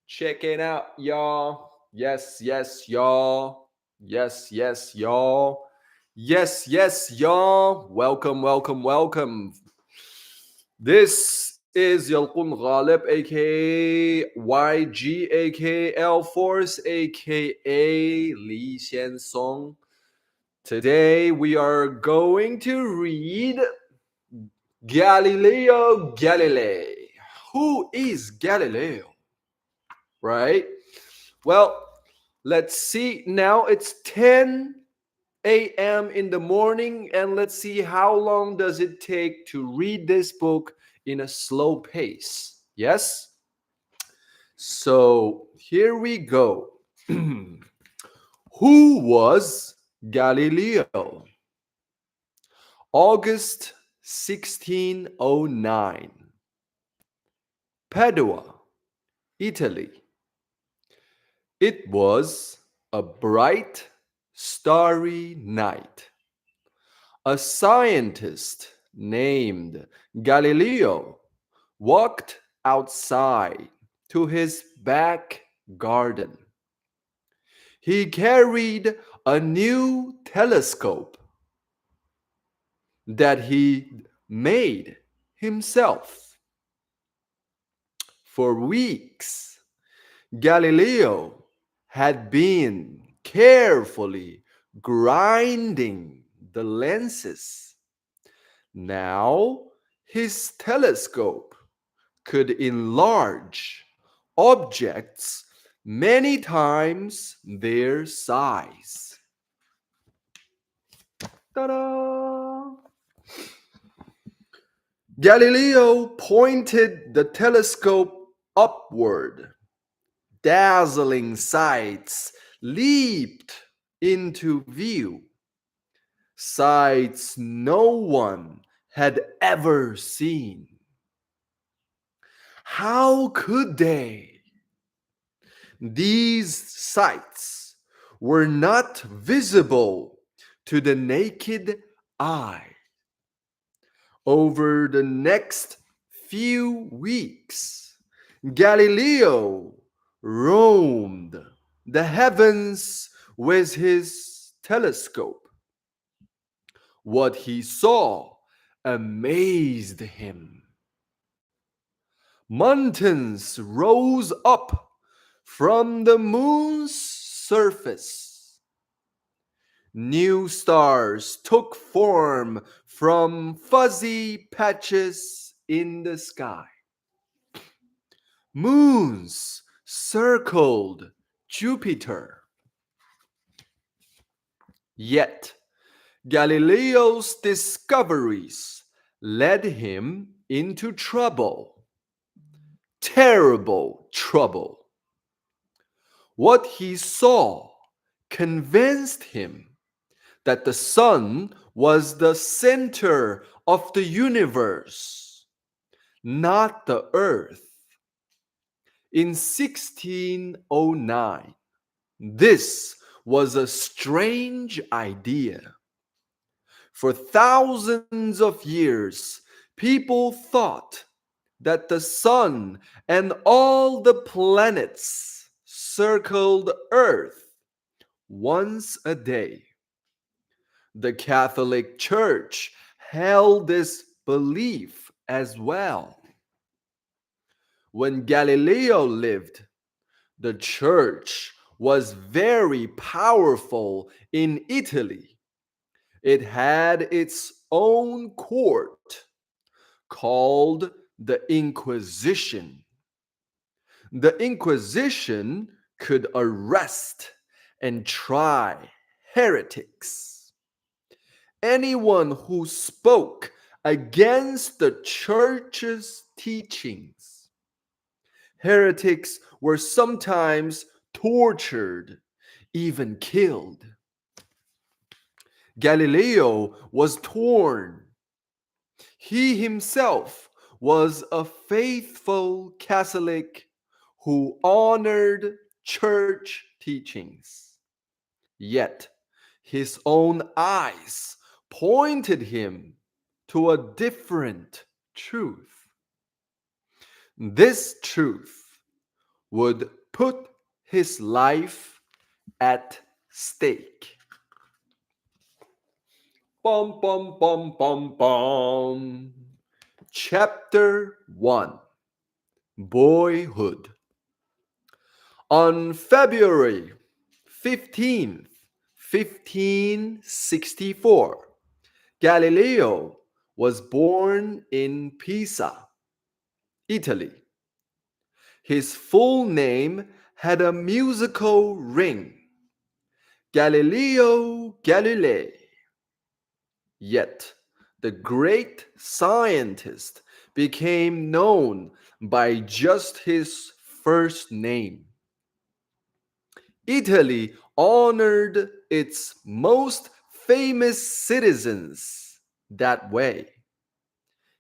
Check it out, y'all. Yes, yes, y'all. Yes, yes, y'all. Yes, yes, y'all. Welcome, welcome, welcome. This is Yalqun Ghalib, aka YG, aka L Force, aka Li Xian Song. Today we are going to read Galileo Galilei. Who is Galileo? Right? Well, let's see. Now it's 10 a.m. in the morning, and let's see how long does it take to read this book in a slow pace. Yes? So here we go. Who was Galileo? August 1609. Padua, Italy. It was a bright, starry night. A scientist named Galileo walked outside to his back garden. He carried a new telescope that he made himself. For weeks, Galileo had been carefully grinding the lenses. Now his telescope could enlarge objects many times their size. Ta-da! Galileo pointed the telescope upward. Dazzling sights leaped into view. Sights no one had ever seen. How could they? These sights were not visible to the naked eye. Over the next few weeks, Galileo roamed the heavens with his telescope. What he saw amazed him. Mountains rose up from the moon's surface. New stars took form from fuzzy patches in the sky. Moons circled Jupiter. Yet Galileo's discoveries led him into trouble. Terrible trouble. What he saw convinced him that the sun was the center of the universe, not the earth. In 1609, this was a strange idea. For thousands of years, people thought that the sun and all the planets circled Earth once a day. The Catholic Church held this belief as well. When Galileo lived, the church was very powerful in Italy. It had its own court called the Inquisition. The Inquisition could arrest and try heretics. Anyone who spoke against the church's teachings. Heretics were sometimes tortured, even killed. Galileo was torn. He himself was a faithful Catholic who honored church teachings. Yet his own eyes pointed him to a different truth. This truth would put his life at stake. Bum, bum, bum, bum, bum. Chapter 1, Boyhood. On February 15th, 1564, Galileo was born in Pisa, Italy. His full name had a musical ring, Galileo Galilei. Yet, the great scientist became known by just his first name. Italy honored its most famous citizens that way,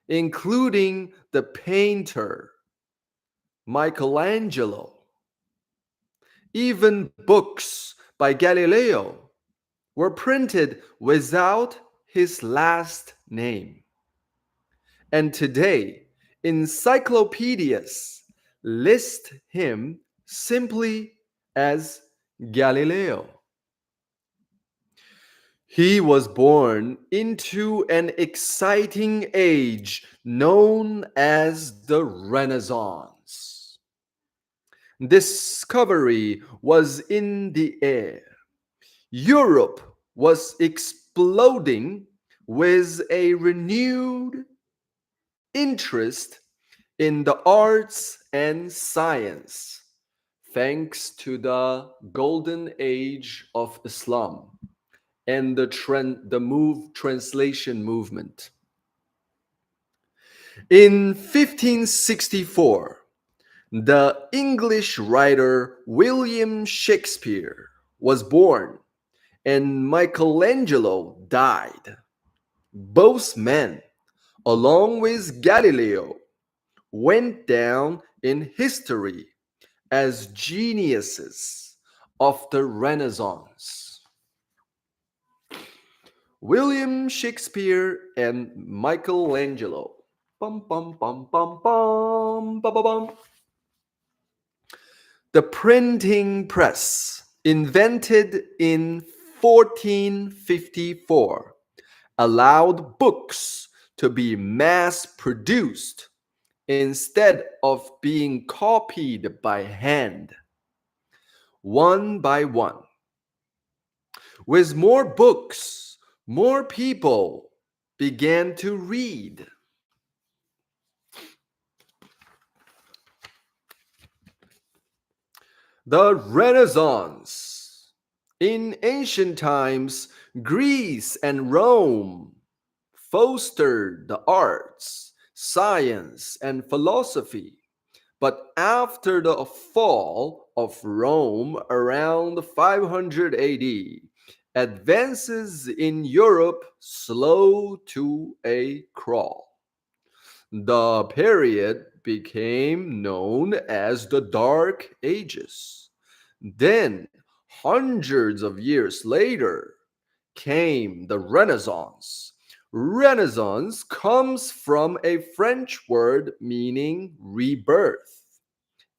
including the painter Michelangelo. Even books by Galileo were printed without his last name. And today, encyclopedias list him simply as Galileo. He was born into an exciting age known as the Renaissance. Discovery was in the air. Europe was exploding with a renewed interest in the arts and science, thanks to the golden age of Islam and the translation movement. In 1564, the English writer William Shakespeare was born and Michelangelo died. Both men, along with Galileo, went down in history as geniuses of the Renaissance. William Shakespeare and Michelangelo. Bum, bum, bum, bum, bum, bum, bum, bum. The printing press, invented in 1454, allowed books to be mass produced instead of being copied by hand, one by one. With more books, more people began to read. The Renaissance. In ancient times, Greece and Rome fostered the arts, science, and philosophy. But after the fall of Rome around 500 AD, advances in Europe slowed to a crawl. The period became known as the Dark Ages. Then, hundreds of years later, came the Renaissance. Renaissance comes from a French word meaning rebirth.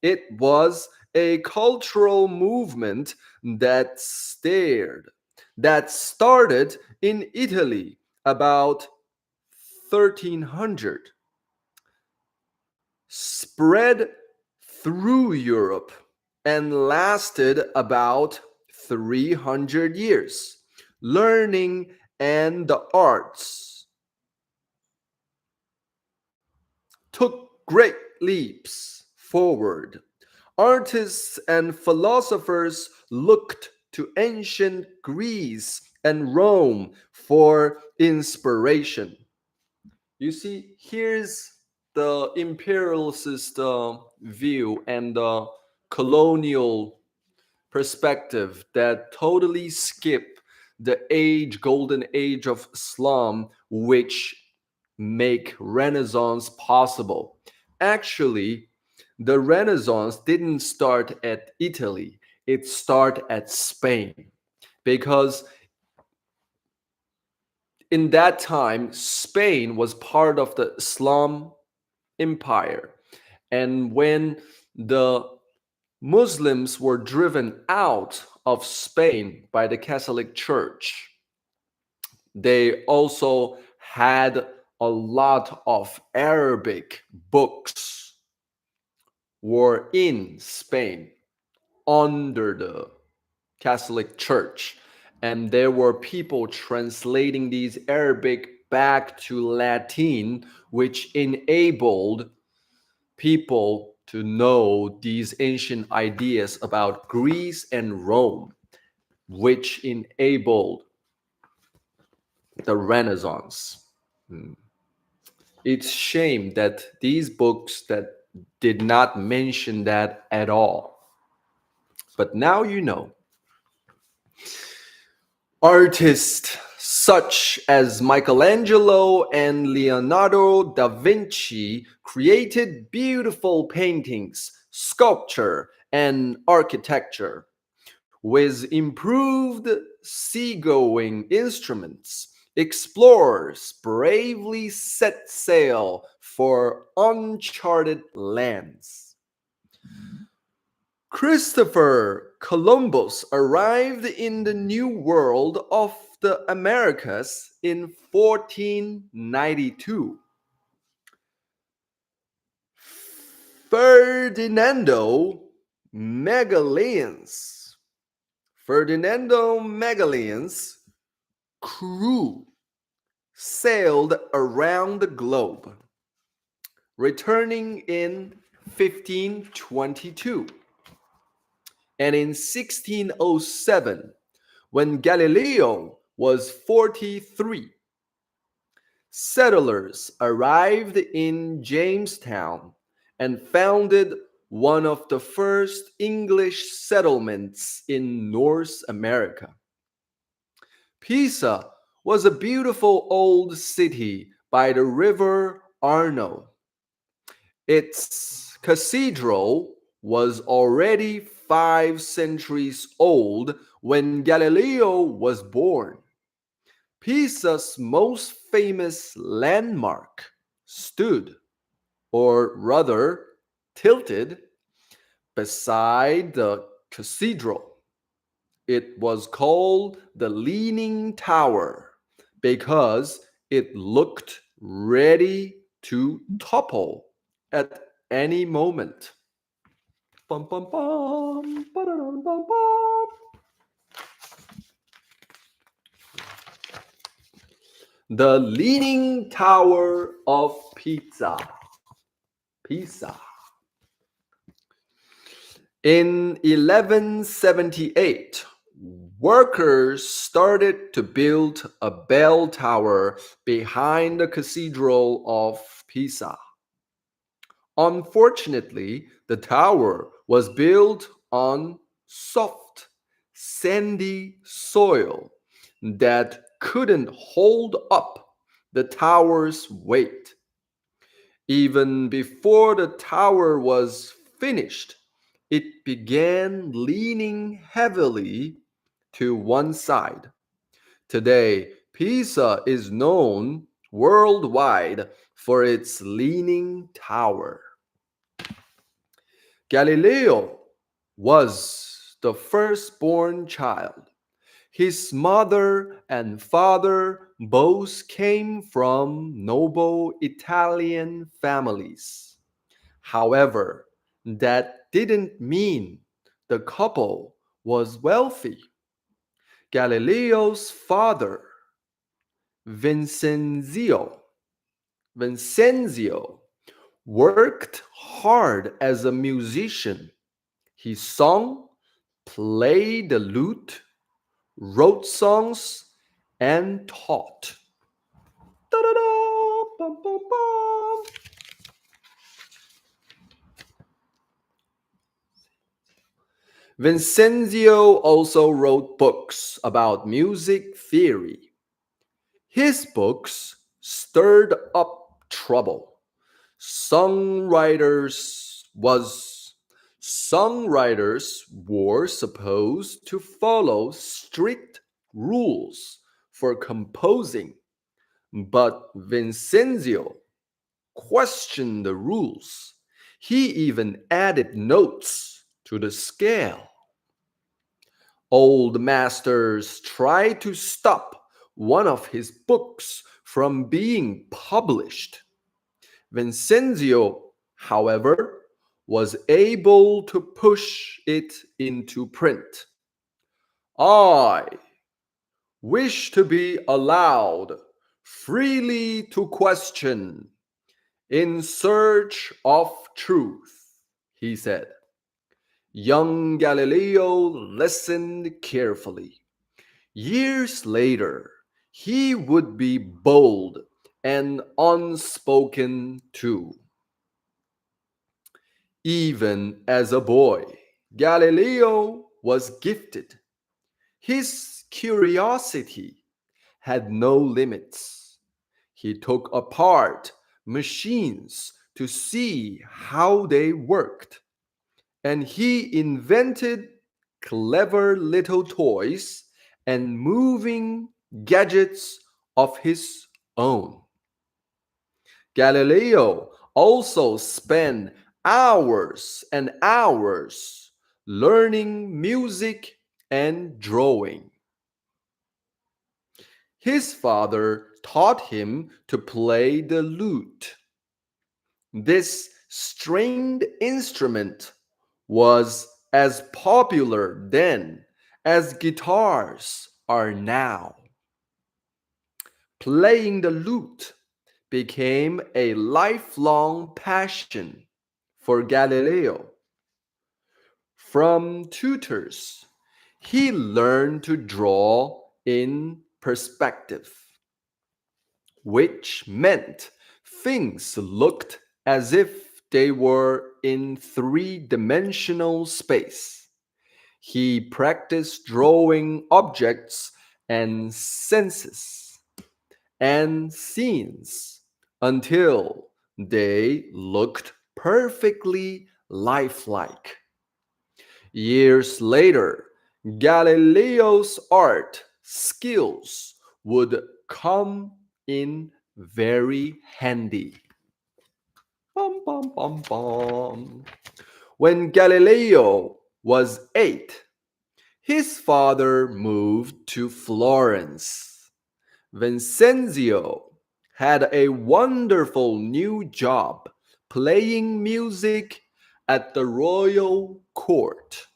It was a cultural movement that stared that started in Italy about 1300, spread through Europe, and lasted about 300 years. Learning and the arts took great leaps forward. Artists and philosophers looked to ancient Greece and Rome for inspiration. You see, here's the imperialist view and the colonial perspective that totally skip the golden age of Islam, which make Renaissance possible. Actually, the Renaissance didn't start at Italy; it started at Spain, because in that time, Spain was part of the Islam empire. And when the Muslims were driven out of Spain by the Catholic Church. They also had a lot of Arabic books were in Spain under the Catholic Church. And there were people translating these Arabic back to Latin, which enabled people to know these ancient ideas about Greece and Rome, which enabled the Renaissance. Hmm. It's shame that these books that did not mention that at all. But now you know. Artists such as Michelangelo and Leonardo da Vinci created beautiful paintings, sculpture, and architecture. With improved seagoing instruments, explorers bravely set sail for uncharted lands. Christopher Columbus arrived in the New World of the Americas in 1492. Ferdinando Magellan's Ferdinando Magellan's crew sailed around the globe, returning in 1522. And in 1607, when Galileo was 43, settlers arrived in Jamestown and founded one of the first English settlements in North America. Pisa was a beautiful old city by the river Arno. Its cathedral was already 5 centuries old when Galileo was born. Pisa's most famous landmark stood, or rather tilted, beside the cathedral. It was called the Leaning Tower because it looked ready to topple at any moment. Bum, bum, bum, ba-da-dum, bum, bum. The Leaning Tower of Pisa. In 1178, workers started to build a bell tower behind the Cathedral of Pisa. Unfortunately, the tower was built on soft, sandy soil that couldn't hold up the tower's weight. Even before the tower was finished, it began leaning heavily to one side. Today, Pisa is known worldwide for its leaning tower. Galileo was the firstborn child. His mother and father both came from noble Italian families. However, that didn't mean the couple was wealthy. Galileo's father, Vincenzio, Vincenzio worked hard as a musician. He sung, played the lute, wrote songs, and taught. Da-da-da, bum, bum, bum. Vincenzio also wrote books about music theory. His books stirred up trouble. Songwriters was Songwriters were supposed to follow strict rules for composing, but Vincenzio questioned the rules. He even added notes to the scale. Old masters tried to stop one of his books from being published. Vincenzio, however, was able to push it into print. I wish to be allowed freely to question in search of truth, he said. Young Galileo listened carefully. Years later, he would be bold and unspoken too. Even as a boy, Galileo was gifted. His curiosity had no limits. He took apart machines to see how they worked, and he invented clever little toys and moving gadgets of his own. Galileo also spent hours and hours learning music and drawing. His father taught him to play the lute. This stringed instrument was as popular then as guitars are now. Playing the lute became a lifelong passion for Galileo. From tutors, he learned to draw in perspective, which meant things looked as if they were in three-dimensional space. He practiced drawing objects and senses and scenes until they looked perfectly lifelike. Years later, Galileo's art skills would come in very handy. Bum, bum, bum, bum. When Galileo was 8, his father moved to Florence. Vincenzio had a wonderful new job playing music at the royal court.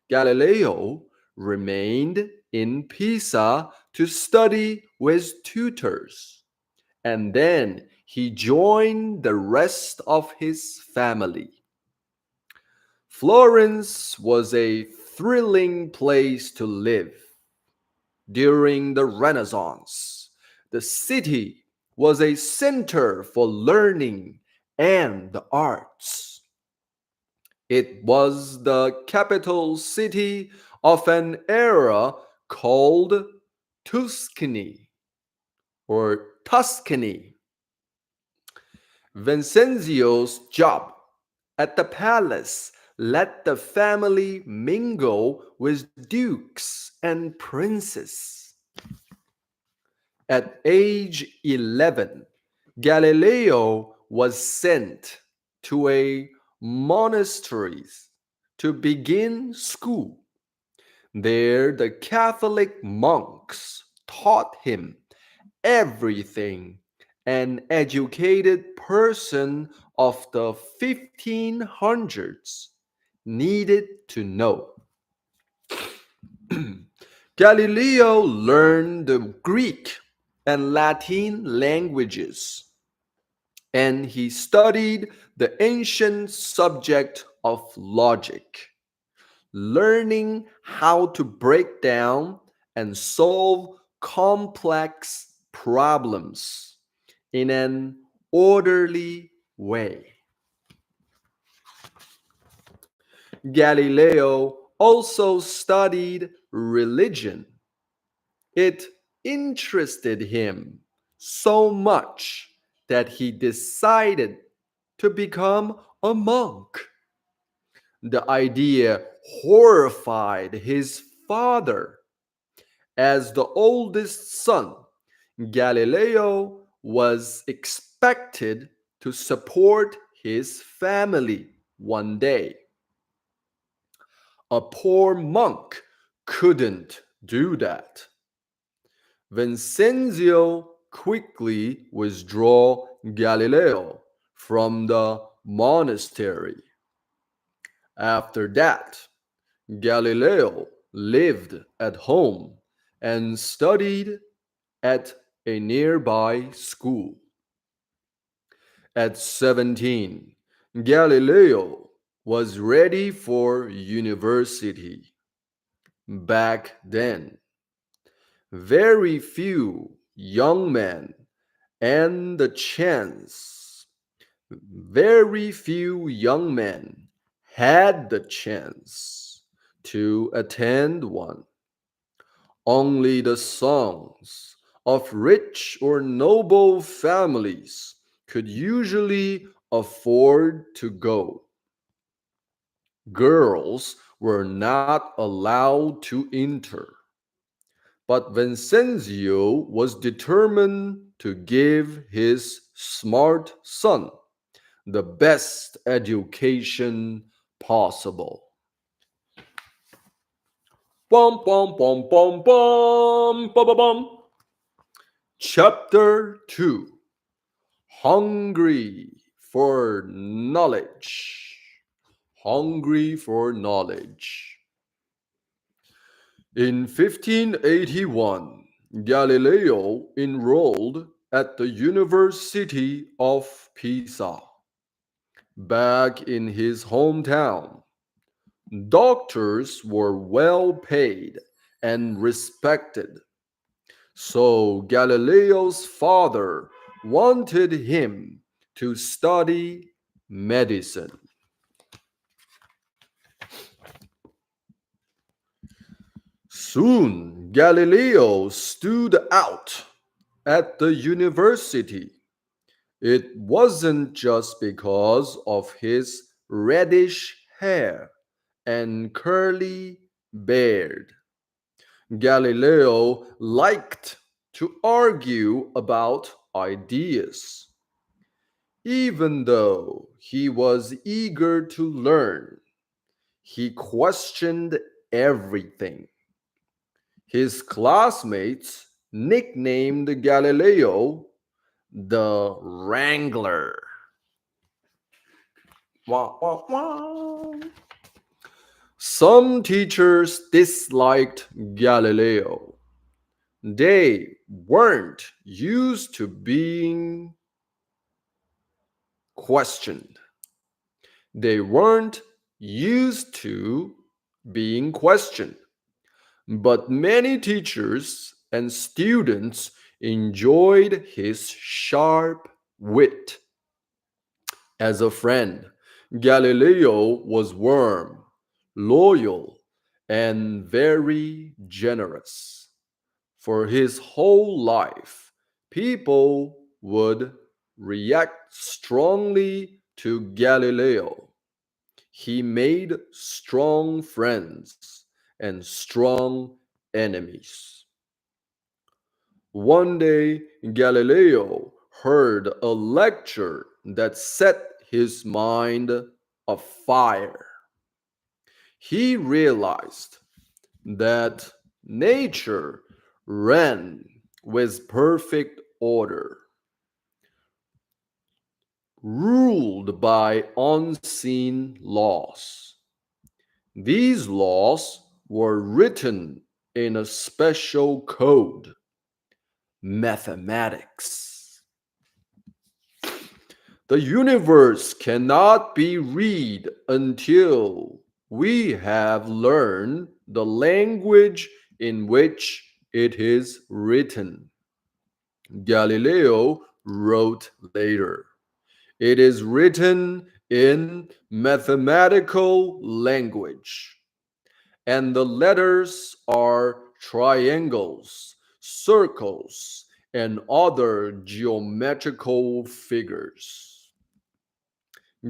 Galileo remained in Pisa to study with tutors, and then he joined the rest of his family. Florence was a thrilling place to live. During the Renaissance, the city was a center for learning and the arts. It was the capital city of an era called Tuscany or Tuscany. Vincenzio's job at the palace let the family mingle with dukes and princes. At age 11, Galileo was sent to a monastery to begin school. There, the Catholic monks taught him everything an educated person of the 1500s needed to know. Galileo learned the Greek and Latin languages, and he studied the ancient subject of logic, learning how to break down and solve complex problems in an orderly way. Galileo also studied religion. It interested him so much that he decided to become a monk. The idea horrified his father. As the oldest son, Galileo was expected to support his family one day. A poor monk couldn't do that. Vincenzo quickly withdrew Galileo from the monastery. After that, Galileo lived at home and studied at a nearby school. At 17, Galileo was ready for university. Back then, very few young men and the chance, very few young men had the chance to attend one. Only the sons of rich or noble families could usually afford to go. Girls were not allowed to enter. But Vincenzio was determined to give his smart son the best education possible. Bum, bum, bum, bum, bum, bum, bum, bum. Chapter 2, Hungry for Knowledge. Hungry for Knowledge. In 1581, Galileo enrolled at the University of Pisa. Back in his hometown, doctors were well paid and respected. So Galileo's father wanted him to study medicine. Soon Galileo stood out at the university. It wasn't just because of his reddish hair and curly beard. Galileo liked to argue about ideas. Even though he was eager to learn, he questioned everything. His classmates nicknamed Galileo the Wrangler. Wah, wah, wah. Some teachers disliked Galileo. They weren't used to being questioned. They weren't used to being questioned. But many teachers and students enjoyed his sharp wit. As a friend, Galileo was warm, loyal, and very generous. For his whole life, people would react strongly to Galileo. He made strong friends and strong enemies. One day, Galileo heard a lecture that set his mind afire. He realized that nature ran with perfect order, ruled by unseen laws. These laws were written in a special code, mathematics. The universe cannot be read until we have learned the language in which it is written. Galileo wrote later. It is written in mathematical language, and the letters are triangles, circles, and other geometrical figures.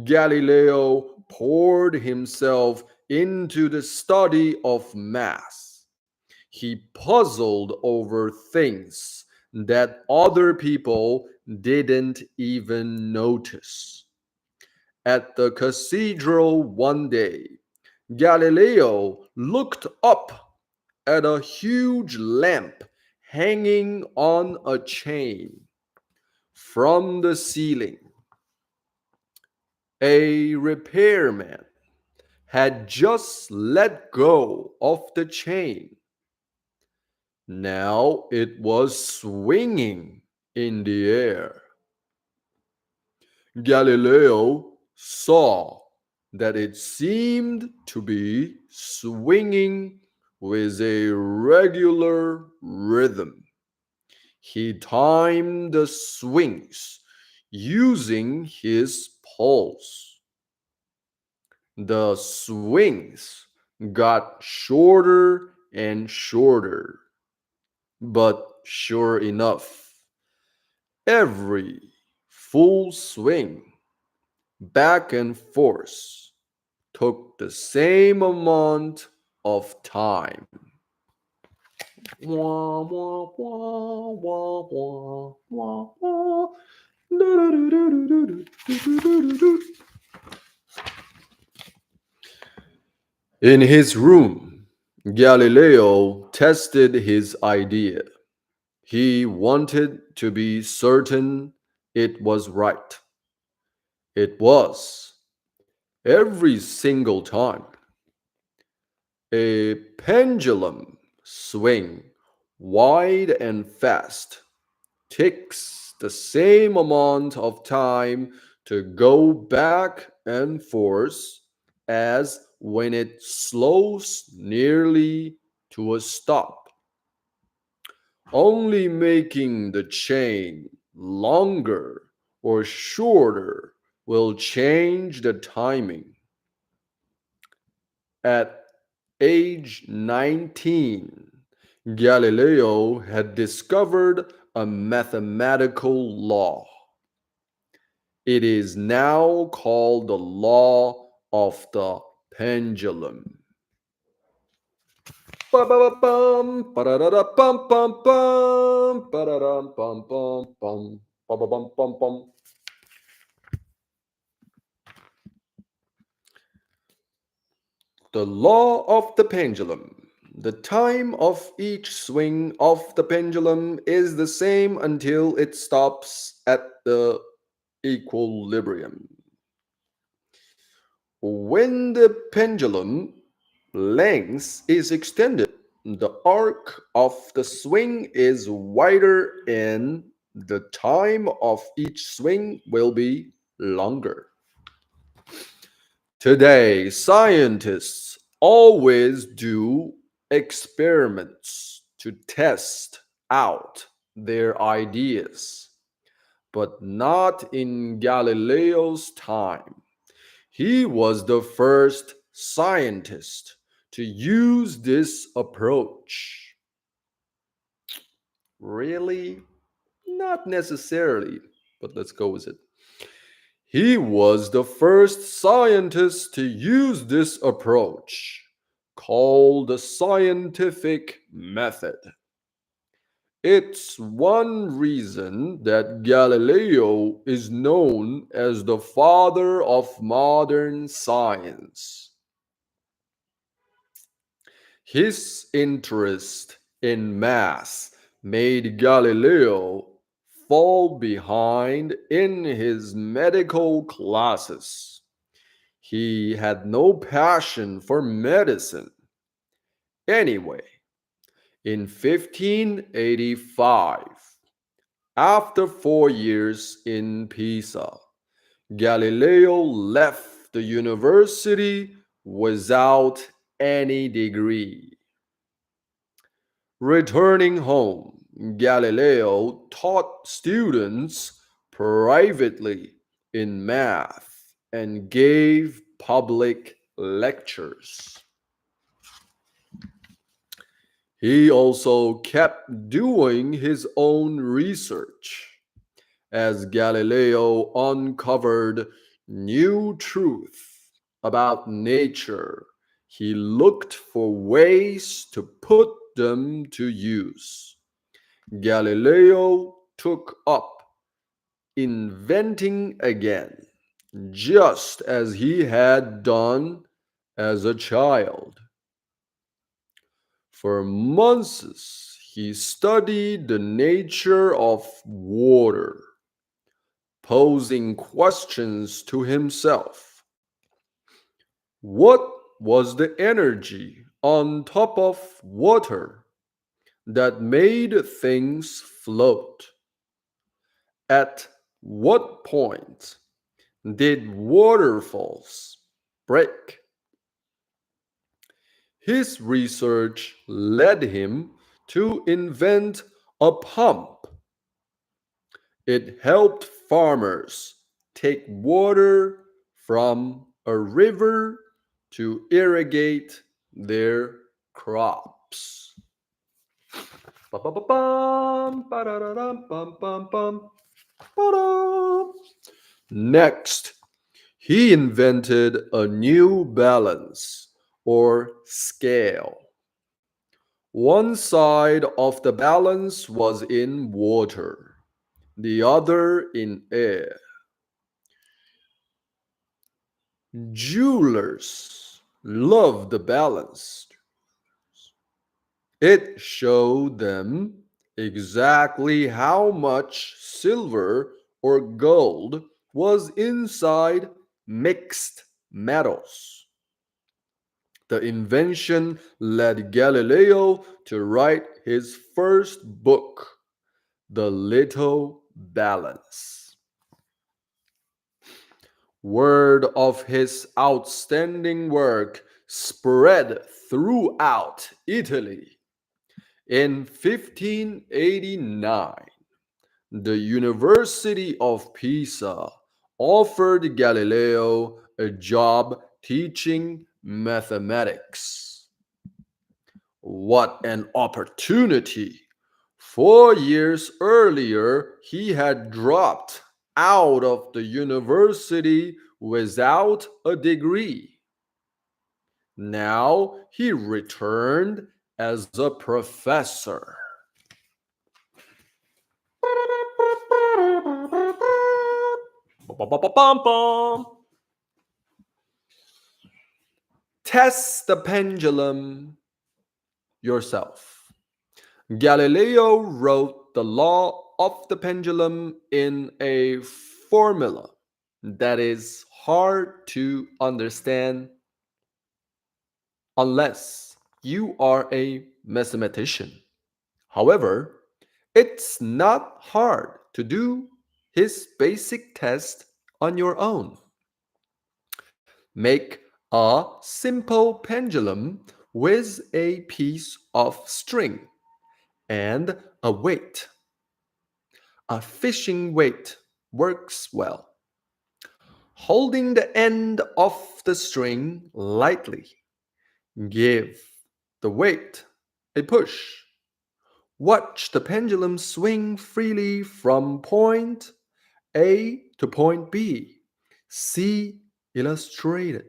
Galileo poured himself into the study of math. He puzzled over things that other people didn't even notice. At the cathedral one day, Galileo looked up at a huge lamp hanging on a chain from the ceiling. A repairman had just let go of the chain. Now it was swinging in the air. Galileo saw that it seemed to be swinging with a regular rhythm. He timed the swings using his pulse. The swings got shorter and shorter, but sure enough, every full swing back and forth took the same amount of time. Wah, wah, wah, wah, wah, wah, wah. In his room, Galileo tested his idea. He wanted to be certain it was right. It was. Every single time. A pendulum swing wide and fast takes the same amount of time to go back and forth as when it slows nearly to a stop. Only making the chain longer or shorter will change the timing. At age 19, Galileo had discovered a mathematical law. It is now called the law of the pendulum. Ba-ba-ba-bum, ba-da-da-da-bum-bum-bum, ba-da-dum-bum-bum-bum, ba-ba-bum-bum-bum. The law of the pendulum. The time of each swing of the pendulum is the same until it stops at the equilibrium. When the pendulum length is extended, the arc of the swing is wider and the time of each swing will be longer. Today, scientists always do experiments to test out their ideas, but not in Galileo's time. He was the first scientist to use this approach. Really? Not necessarily, but let's go with it. He was the first scientist to use this approach, called the scientific method. It's one reason that Galileo is known as the father of modern science. His interest in math made Galileo fall behind in his medical classes. He had no passion for medicine. Anyway, in 1585, after 4 years in Pisa, Galileo left the university without any degree. Returning home, Galileo taught students privately in math and gave public lectures. He also kept doing his own research. As Galileo uncovered new truth about nature, he looked for ways to put them to use. Galileo took up inventing again, just as he had done as a child. For months, he studied the nature of water, posing questions to himself. What was the energy on top of water that made things float? At what point did waterfalls break? His research led him to invent a pump. It helped farmers take water from a river to irrigate their crops. Ba-ba-ba-bum, ba-da-da-dum, bum, bum, bum, ba-dum. Next, he invented a new balance or scale. One side of the balance was in water, the other in air. Jewelers loved the balance. It showed them exactly how much silver or gold was inside mixed metals. The invention led Galileo to write his first book, The Little Balance. Word of his outstanding work spread throughout Italy. In 1589, the University of Pisa offered Galileo a job teaching mathematics. What an opportunity! 4 years earlier, he had dropped out of the university without a degree. Now he returned as a professor. Test the pendulum yourself. Galileo wrote the law of the pendulum in a formula that is hard to understand unless you are a mathematician. However, it's not hard to do his basic test on your own. Make a simple pendulum with a piece of string and a weight. A fishing weight works well. Holding the end of the string lightly, give the weight a push. Watch the pendulum swing freely from point A to point B. See illustrated.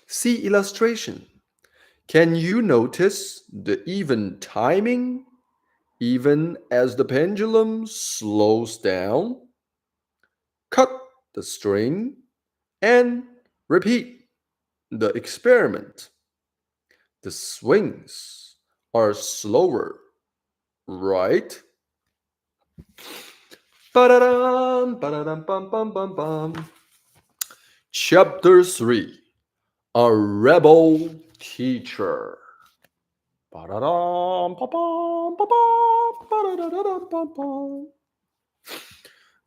See illustration. Can you notice the even timing even as the pendulum slows down? Cut the string and repeat the experiment. The swings are slower, right? Ba-da-dum, ba-da-dum, bum, bum, bum, bum. Chapter 3, A Rebel Teacher. Ba-da-dum, ba-bum, ba-bum, ba-da-da-da-dum, bum-bum.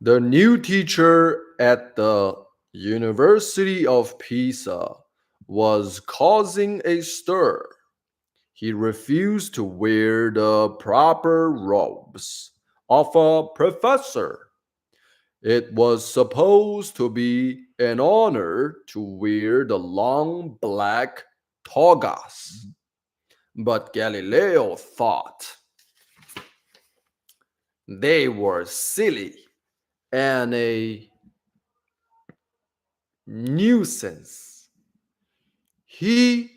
The new teacher at the University of Pisa was causing a stir. He refused to wear the proper robes of a professor. It was supposed to be an honor to wear the long black togas. But Galileo thought they were silly and a nuisance. He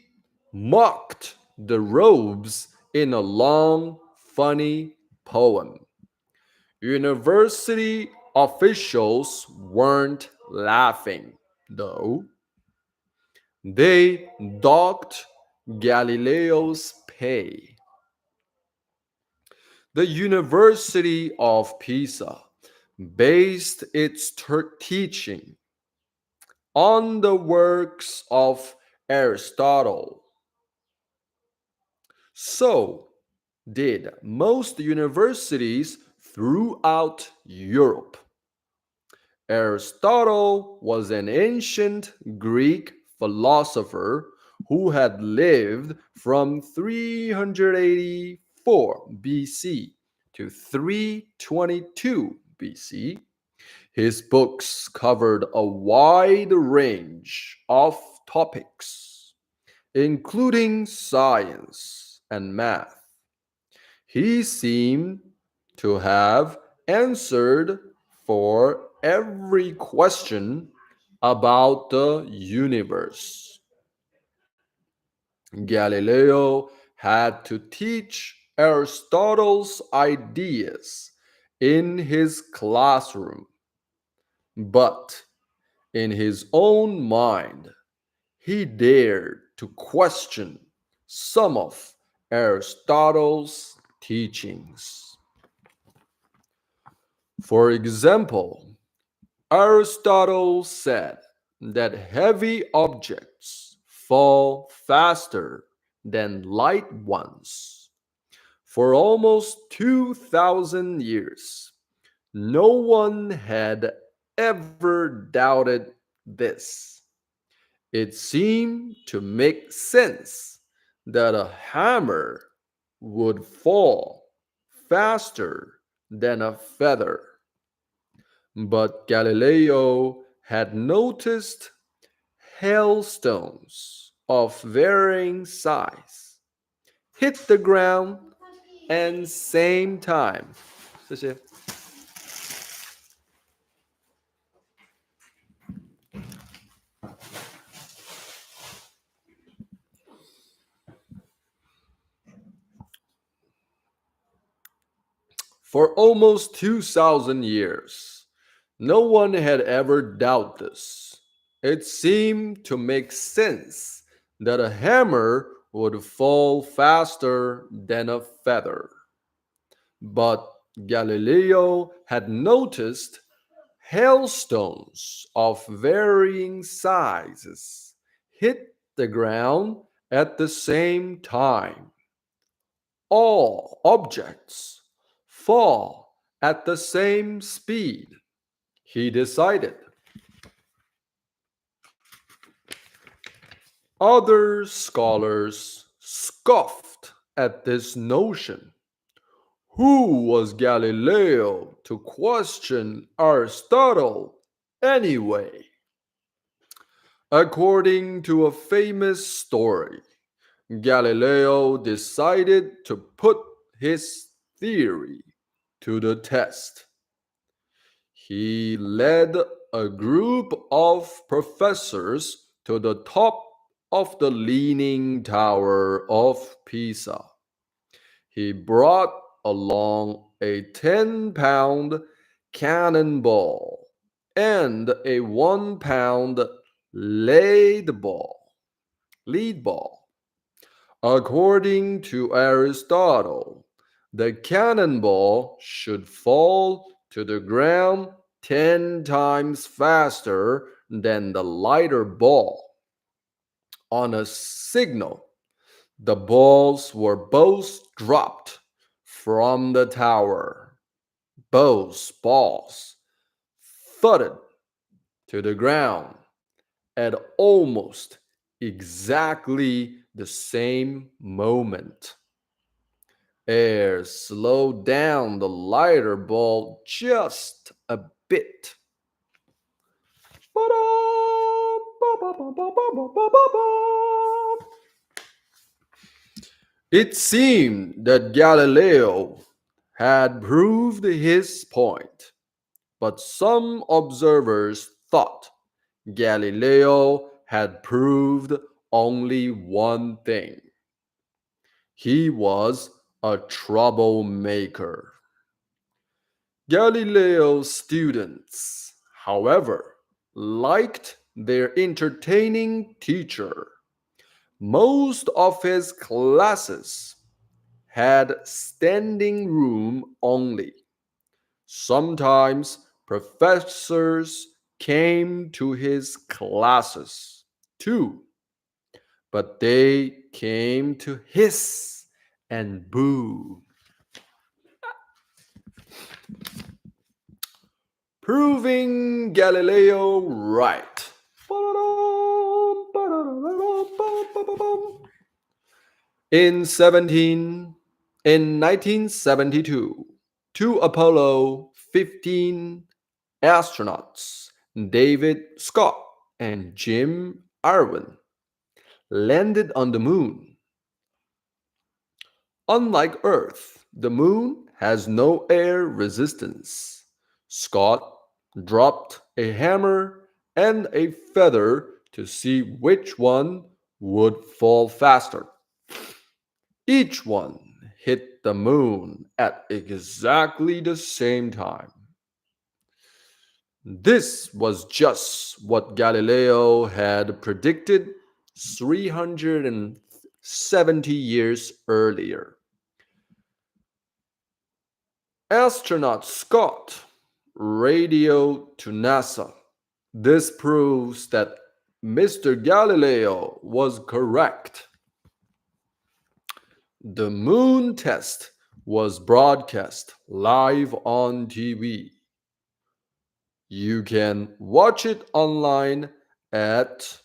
mocked the robes in a long, funny poem. University officials weren't laughing, though. They docked Galileo's pay. The University of Pisa based its teaching on the works of Aristotle. So did most universities throughout Europe. Aristotle was an ancient Greek philosopher who had lived from 384 BC to 322 BC. His books covered a wide range of topics, including science and math. He seemed to have answered for every question about the universe. Galileo had to teach Aristotle's ideas in his classroom, but in his own mind, he dared to question some of Aristotle's teachings. For example, Aristotle said that heavy objects fall faster than light ones. For almost 2,000 years, no one had ever doubted this. It seemed to make sense that a hammer would fall faster than a feather. But Galileo had noticed hailstones of varying size hit the ground and same time. 谢谢。For almost 2,000 years, no one had ever doubted this. It seemed to make sense that a hammer would fall faster than a feather. But Galileo had noticed hailstones of varying sizes hit the ground at the same time. All objects fall at the same speed, he decided. Other scholars scoffed at this notion. Who was Galileo to question Aristotle anyway? According to a famous story, Galileo decided to put his theory to the test. He led a group of professors to the top of the Leaning Tower of Pisa. He brought along a 10-pound cannonball and a 1-pound lead ball. Lead ball. According to Aristotle, the cannonball should fall to the ground 10 times faster than the lighter ball. On a signal, the balls were both dropped from the tower. Both balls thudded to the ground at almost exactly the same moment. Air slowed down the lighter ball just a bit. It seemed that Galileo had proved his point, but some observers thought Galileo had proved only one thing. He was a troublemaker. Galileo's students, however, liked their entertaining teacher. Most of his classes had standing room only. Sometimes professors came to his classes too, but they came to hiss and boo, proving Galileo right. In 17 in 1972, two Apollo 15 astronauts, David Scott and Jim Irwin, landed on the moon. Unlike Earth, the moon has no air resistance. Scott dropped a hammer and a feather to see which one would fall faster. Each one hit the moon at exactly the same time. This was just what Galileo had predicted 370 years earlier. Astronaut Scott radioed to NASA. This proves that Mr. Galileo was correct. The moon test was broadcast live on TV. You can watch it online at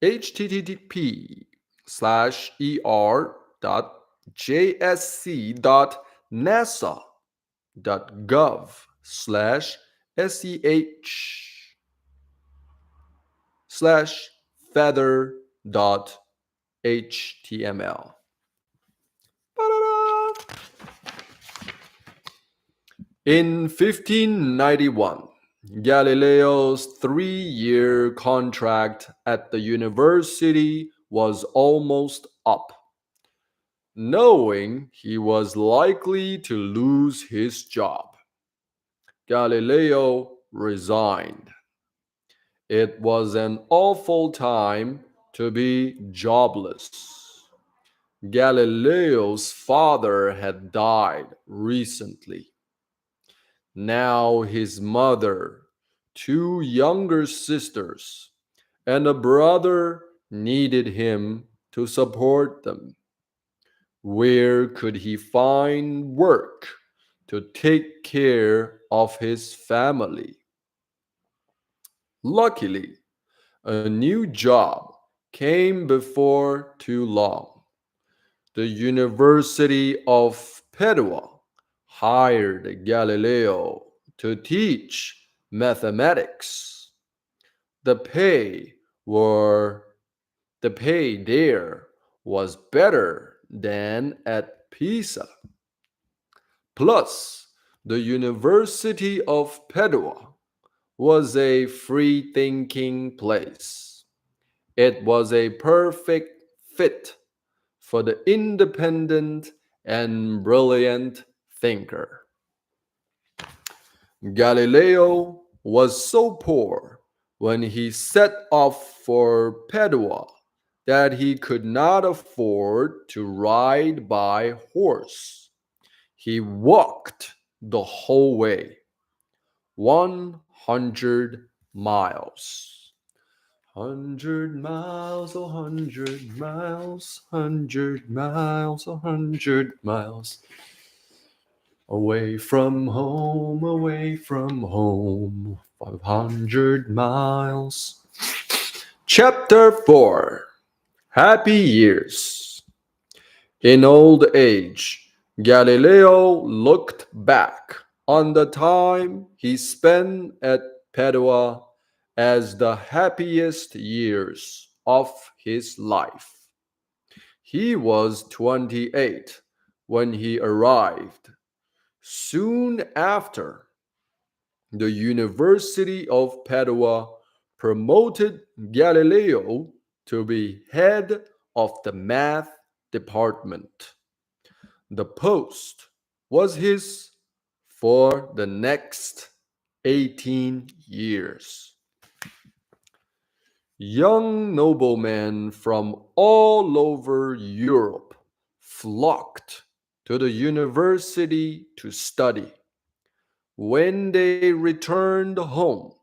http slash er dot jsc dot gov slash slash feather dot html. In 1591, Galileo's 3-year contract at the university was almost up. Knowing he was likely to lose his job, Galileo resigned. It was an awful time to be jobless. Galileo's father had died recently. Now his mother, two younger sisters, and a brother needed him to support them. Where could he find work to take care of his family? Luckily, a new job came before too long. The University of Padua hired Galileo to teach mathematics. The pay were the pay there was better than at Pisa. Plus, the University of Padua was a free thinking place. It was a perfect fit for the independent and brilliant thinker. Galileo was so poor when he set off for Padua that he could not afford to ride by horse. He walked the whole way, 100 miles. 100 miles, 100 miles, 100 miles, 100 miles. Away from home, 500 miles. Chapter 4, Happy Years. In old age, Galileo looked back on the time he spent at Padua as the happiest years of his life. He was 28 when he arrived. Soon after, the University of Padua promoted Galileo to be head of the math department. The post was his for the next 18 years. Young noblemen from all over Europe flocked to the university to study. When they returned home,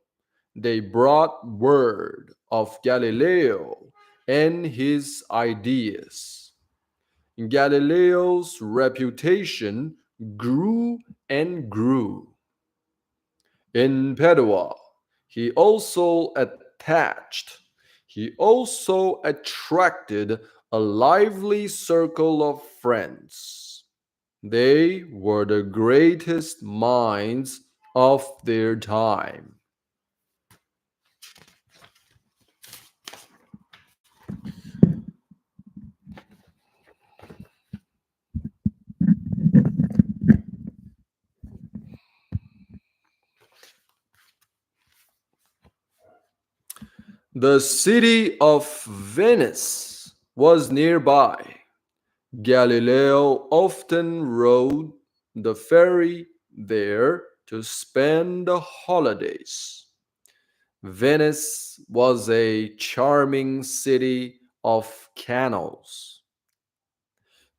they brought word of Galileo and his ideas. Galileo's reputation grew and grew. In Padua, he also attached, he also attracted a lively circle of friends. They were the greatest minds of their time. The city of Venice was nearby. Galileo often rode the ferry there to spend the holidays. Venice was a charming city of canals.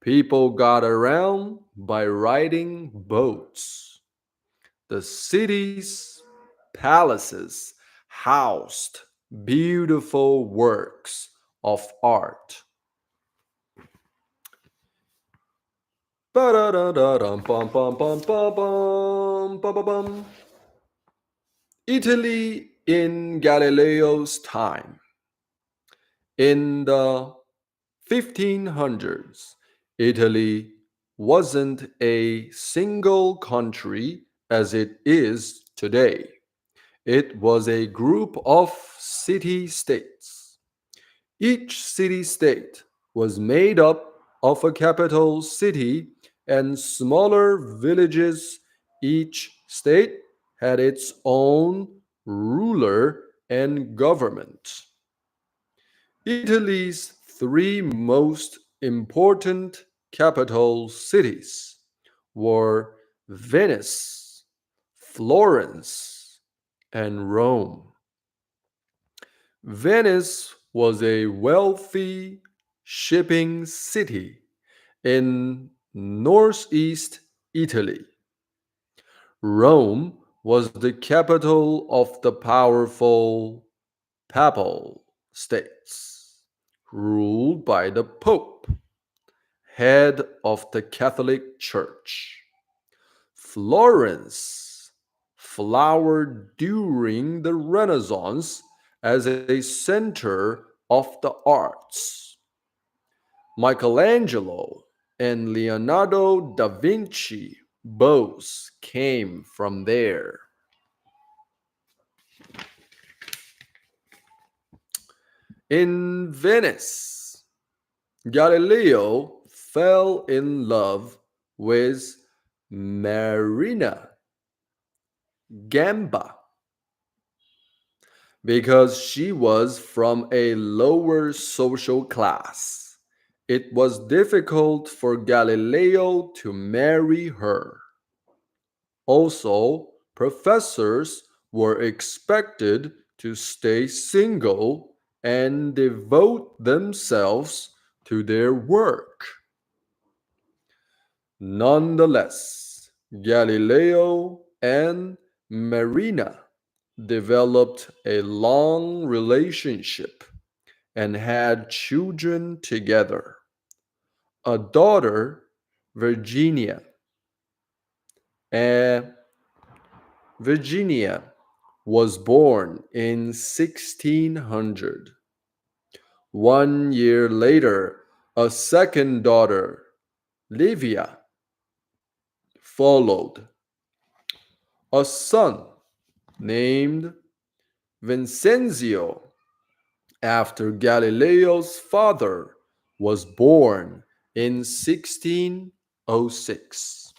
People got around by riding boats. The city's palaces housed beautiful works of art. Ba-da-da-da-dum-bum-bum-bum-bum-bum-bum. Italy in Galileo's time. In the 1500s, Italy wasn't a single country as it is today. It was a group of city states. Each city state was made up of a capital city and smaller villages. Each state had its own ruler and government. Italy's three most important capital cities were Venice, Florence, and Rome. Venice was a wealthy shipping city in northeast Italy. Rome was the capital of the powerful papal states, ruled by the Pope, head of the Catholic Church. Florence flowered during the Renaissance as a center of the arts. Michelangelo and Leonardo da Vinci both came from there. In Venice, Galileo fell in love with Marina Gamba because she was from a lower social class. It was difficult for Galileo to marry her. Also, professors were expected to stay single and devote themselves to their work. Nonetheless, Galileo and Marina developed a long relationship and had children together. A daughter, Virginia, and Virginia was born in 1600. 1 year later, a second daughter, Livia, followed. A son named Vincenzio, after Galileo's father, was born in 1606.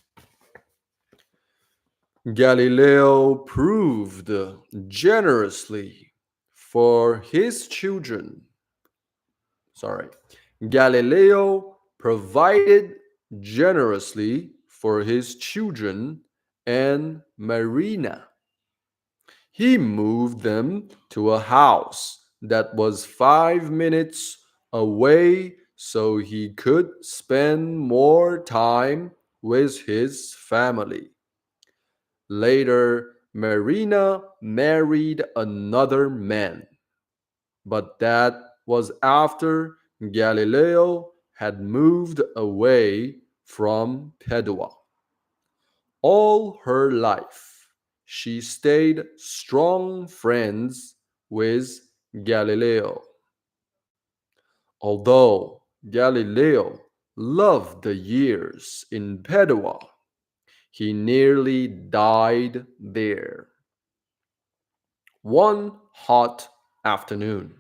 Galileo proved generously for his children. Sorry. Galileo provided generously for his children and Marina. He moved them to a house that was 5 minutes away so he could spend more time with his family. Later, Marina married another man, but that was after Galileo had moved away from Padua. All her life, she stayed strong friends with Galileo. Although Galileo loved the years in Padua, he nearly died there. One hot afternoon,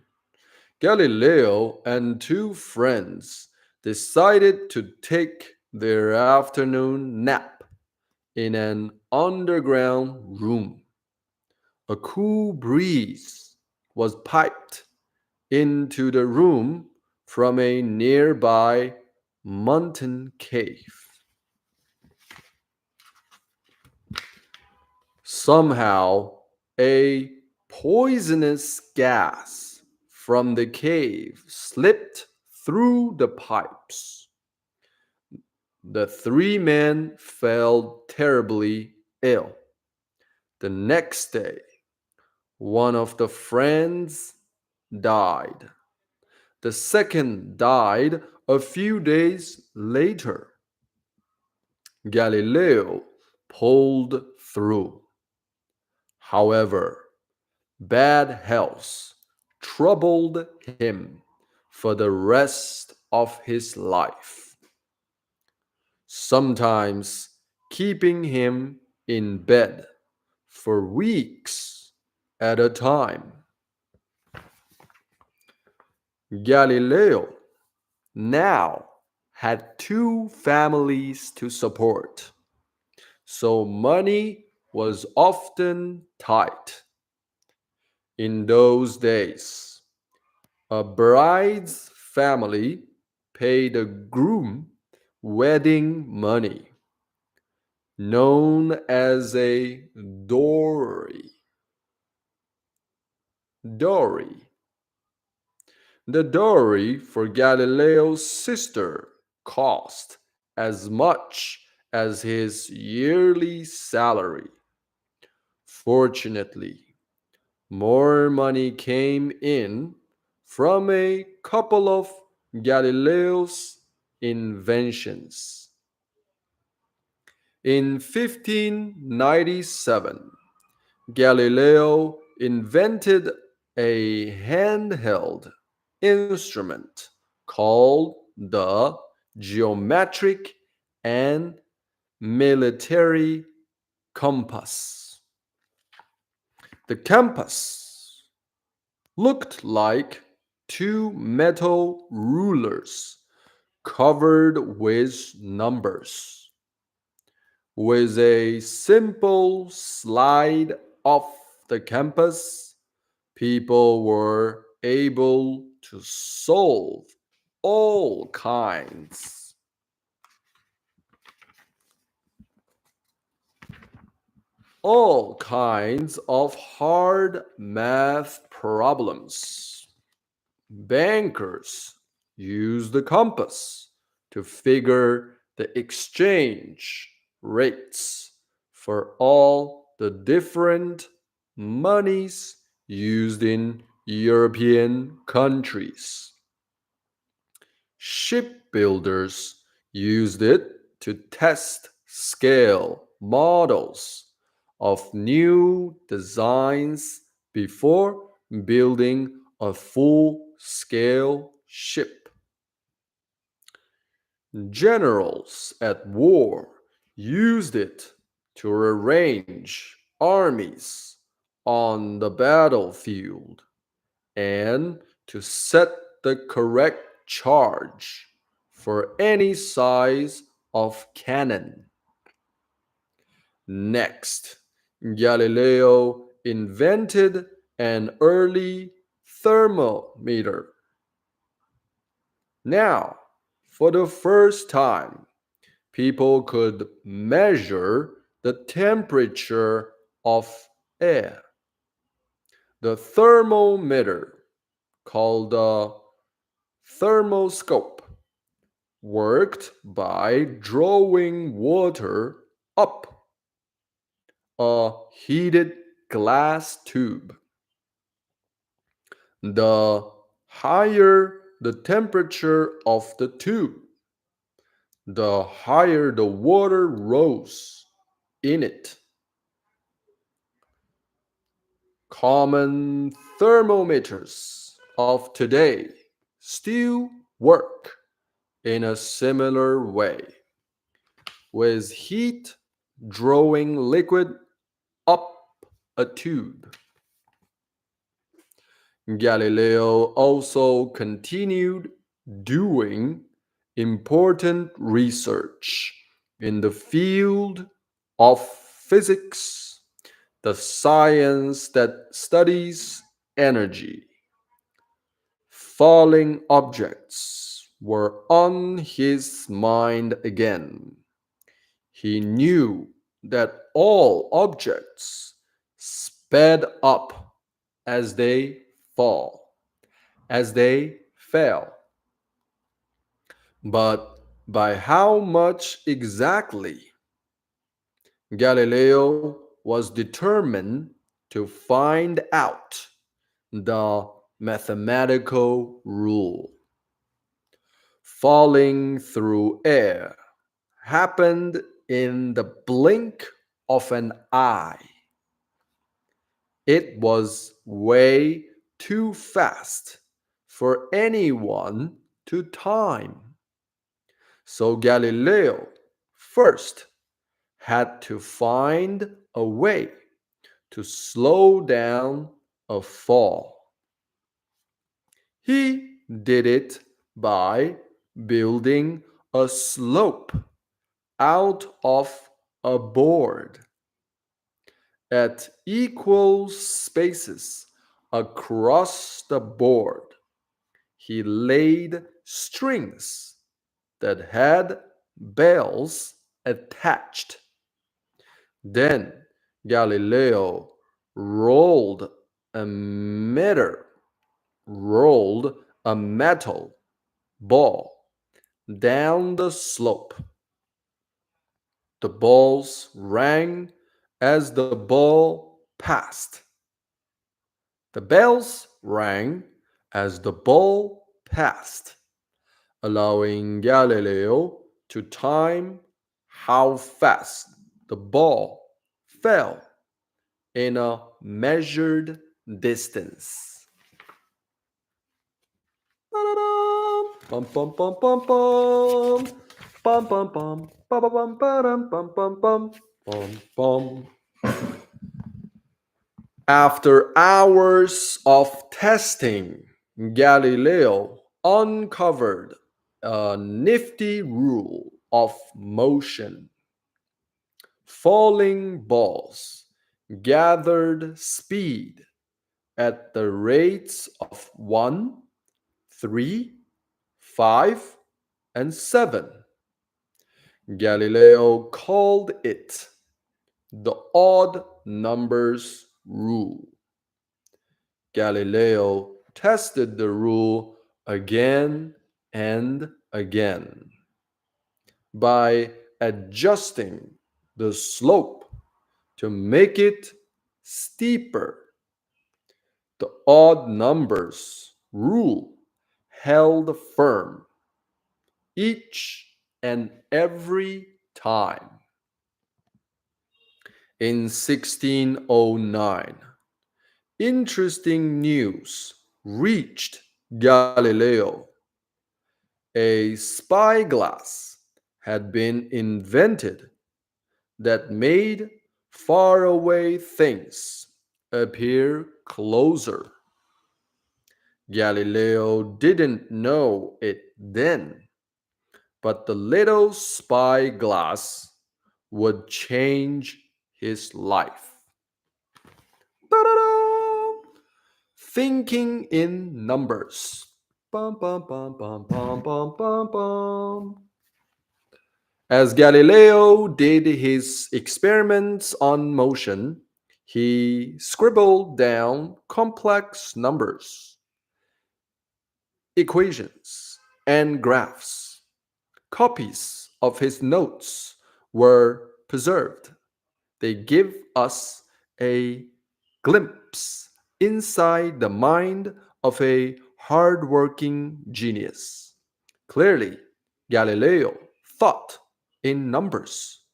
Galileo and two friends decided to take their afternoon nap in an underground room. A cool breeze was piped into the room from a nearby mountain cave. Somehow, a poisonous gas from the cave slipped through the pipes. The three men fell terribly ill. The next day, one of the friends died. The second died a few days later. Galileo pulled through. However, bad health troubled him for the rest of his life, sometimes keeping him in bed for weeks at a time. Galileo now had two families to support, so money was often tight. In those days, a bride's family paid a groom wedding money, known as a dowry. Dowry. The dowry for Galileo's sister cost as much as his yearly salary. Fortunately, more money came in from a couple of Galileo's inventions. In 1597, Galileo invented a handheld instrument called the geometric and military compass. The compass looked like two metal rulers covered with numbers. With a simple slide of the compass, people were able to solve all kinds of hard math problems. Bankers use the compass to figure the exchange rates for all the different monies used in European countries. Shipbuilders used it to test scale models of new designs before building a full scale ship. Generals at war used it to arrange armies on the battlefield and to set the correct charge for any size of cannon. Next, Galileo invented an early thermometer. Now, for the first time, people could measure the temperature of air. The thermometer, called the thermoscope, worked by drawing water up a heated glass tube. The higher the temperature of the tube, the higher the water rose in it. Common thermometers of today still work in a similar way, with heat drawing liquid up a tube. Galileo also continued doing important research in the field of physics, the science that studies energy. Falling objects were on his mind again. He knew that all objects sped up as they fall, as they fell. But by how much exactly? Galileo was determined to find out the mathematical rule. Falling through air happened in the blink of an eye. It was way too fast for anyone to time. So Galileo first had to find a way to slow down a fall. He did it by building a slope out of a board at equal spaces across the board. He laid strings that had bells attached. Then Galileo rolled a meter, rolled a metal ball down the slope. The balls rang as the ball passed. The bells rang as the ball passed, allowing Galileo to time how fast the ball fell in a measured distance. Bum bum bum bum bum. Bum bum bum. Bum bum bum bum bum bum bum bum. After hours of testing, Galileo uncovered a nifty rule of motion. Falling balls gathered speed at the rates of 1, 3, 5, and 7. Galileo called it the odd numbers rule. Galileo tested the rule again and again by adjusting the slope to make it steeper. The odd numbers rule held firm each and every time. In 1609, interesting news reached Galileo. A spyglass had been invented that made faraway things appear closer. Galileo didn't know it then, but the little spyglass would change his life. Ta-da-da! Thinking in numbers. Bum, bum, bum, bum, bum, bum, bum, bum. As Galileo did his experiments on motion, He scribbled down complex numbers, equations, and graphs. Copies of his notes were preserved. They give us a glimpse inside the mind of a hardworking genius. Clearly, Galileo thought in numbers,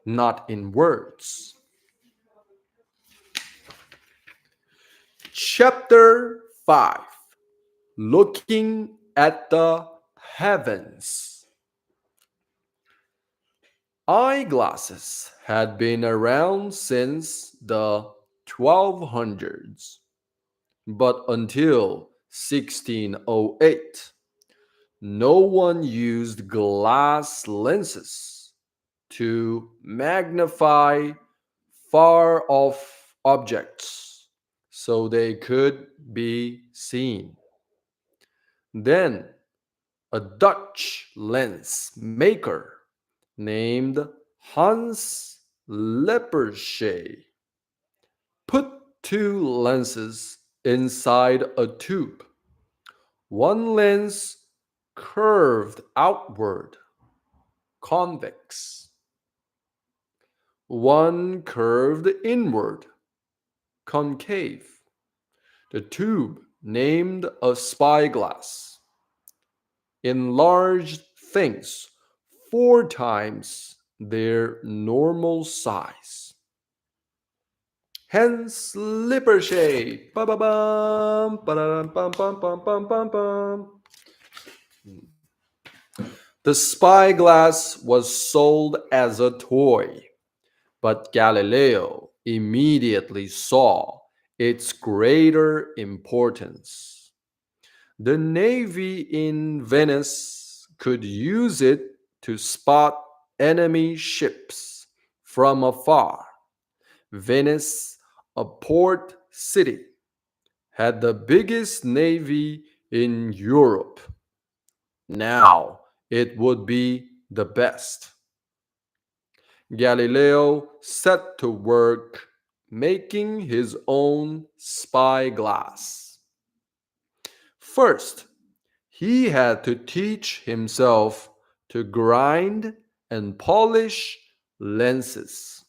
not in words. Chapter 5, Looking at the Heavens. Eyeglasses had been around since the 1200s, but until 1608, no one used glass lenses to magnify far off objects so they could be seen. Then a Dutch lens maker named Hans Lippershey put two lenses inside a tube. One lens curved outward, convex. One curved inward, concave. The tube, named a spyglass, enlarged things four times their normal size. Hence Lippershey. Ba-ba-bum, ba-da-dum, bum, bum, bum, bum, bum, bum. The spyglass was sold as a toy, but Galileo immediately saw its greater importance. The navy in Venice could use it to spot enemy ships from afar. Venice, a port city, had the biggest navy in Europe. Now it would be the best. Galileo set to work making his own spyglass. First, he had to teach himself to grind and polish lenses.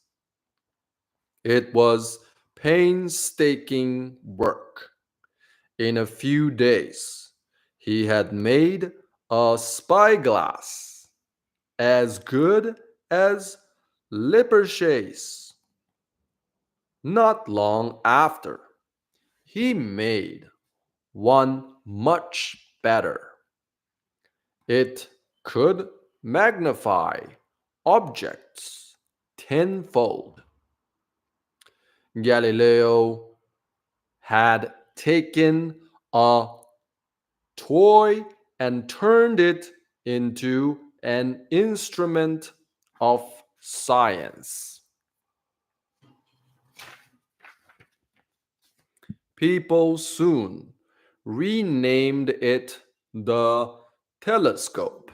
It was painstaking work. In a few days, he had made a spyglass as good as Lippershey's. Not long after, he made one much better. It could magnify objects tenfold. Galileo had taken a toy and turned it into an instrument of science. People soon renamed it the telescope.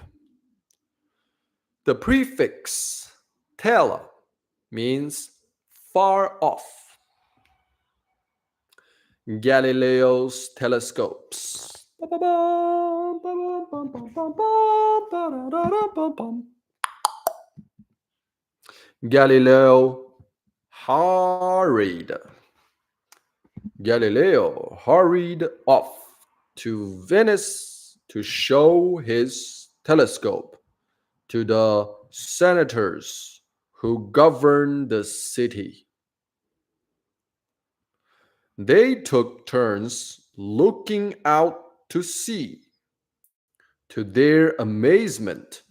The prefix tele means far off. Galileo's telescopes. Galileo hurried. Galileo hurried off to Venice to show his telescope to the senators who governed the city. They took turns looking out to sea. To their amazement,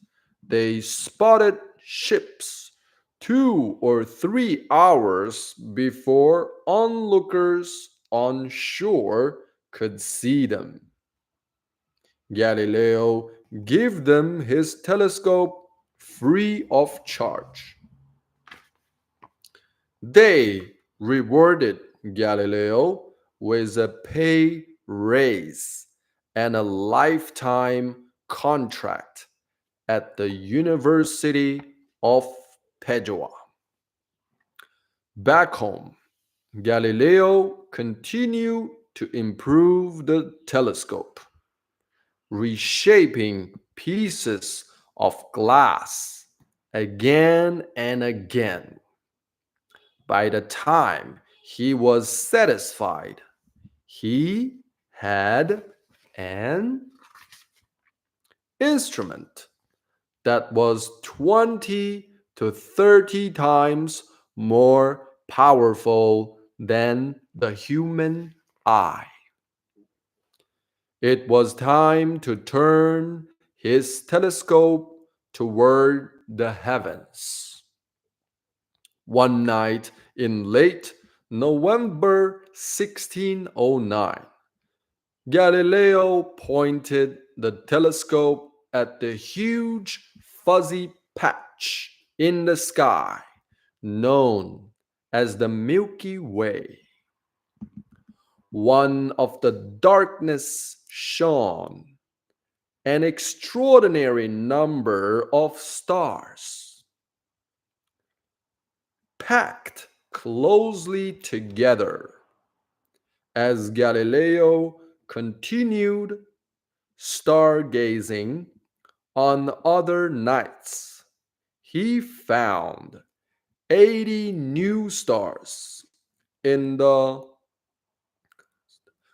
they spotted ships 2 or 3 hours before onlookers on shore could see them. Galileo gave them his telescope free of charge. They rewarded Galileo with a pay raise and a lifetime contract at the University of Padua. Back home, Galileo continued to improve the telescope, reshaping pieces of glass again and again. By the time he was satisfied, he had an instrument that was 20 to 30 times more powerful than the human eye. It was time to turn his telescope toward the heavens. One night in late November 1609, Galileo pointed the telescope at the huge fuzzy patch in the sky known as the Milky Way. One of the darkness shone an extraordinary number of stars, packed closely together. As Galileo continued stargazing on other nights, he found 80 new stars in the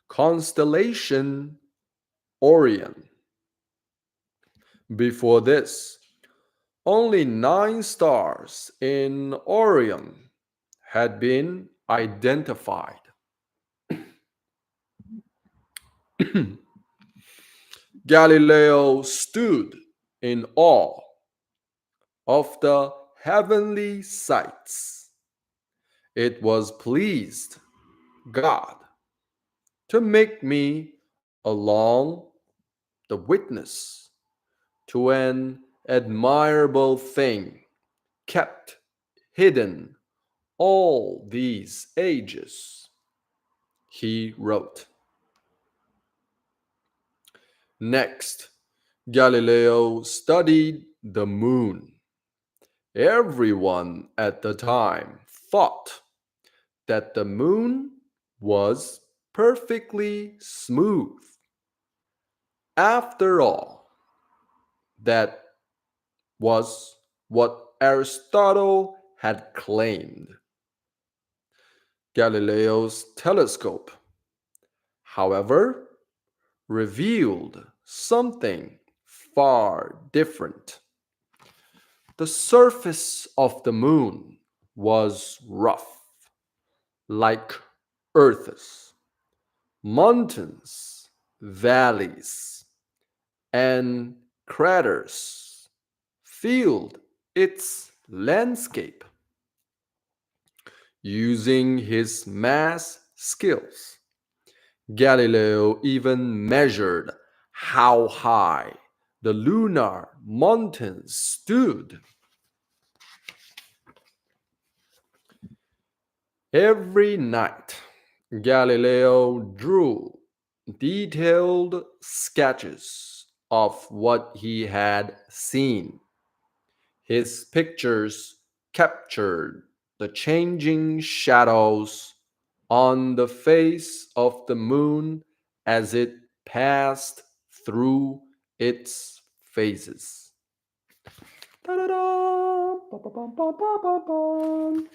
constellation Orion. Before this, only 9 stars in Orion had been identified. Galileo stood in awe of the heavenly sights. It was pleased God to make me along the witness to an admirable thing kept hidden all these ages, he wrote. Next, Galileo studied the moon. Everyone at the time thought that the moon was perfectly smooth. After all, that was what Aristotle had claimed. Galileo's telescope, however, revealed something far different. The surface of the moon was rough, like Earth's. Mountains, valleys, and craters filled its landscape. Using his math skills, Galileo even measured how high the lunar mountains stood. Every night, Galileo drew detailed sketches of what he had seen. His pictures captured the changing shadows on the face of the moon as it passed through its phases. Ta-da-da! Ba-ba-bum-ba-ba-bum.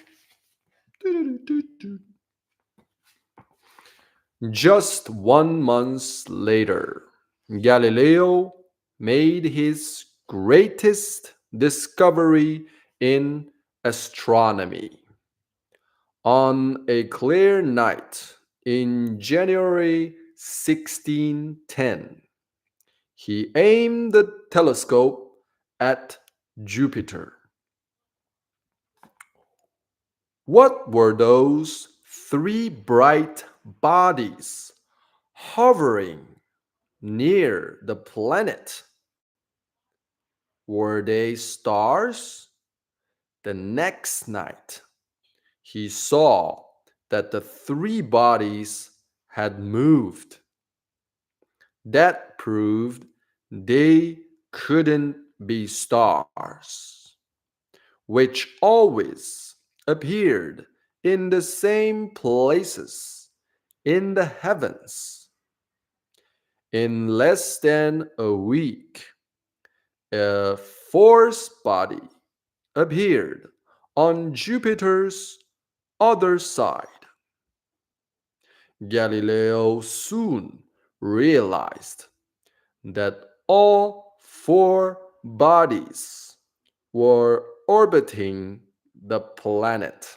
Do-do-do-do-do. Just 1 month later, Galileo made his greatest discovery in astronomy. On a clear night in January 1610, he aimed the telescope at Jupiter. What were those three bright bodies hovering near the planet? Were they stars? The next night, he saw that the three bodies had moved. That proved they couldn't be stars, which always appeared in the same places in the heavens. In less than a week, a force body appeared on Jupiter's other side. Galileo soon realized that all four bodies were orbiting the planet,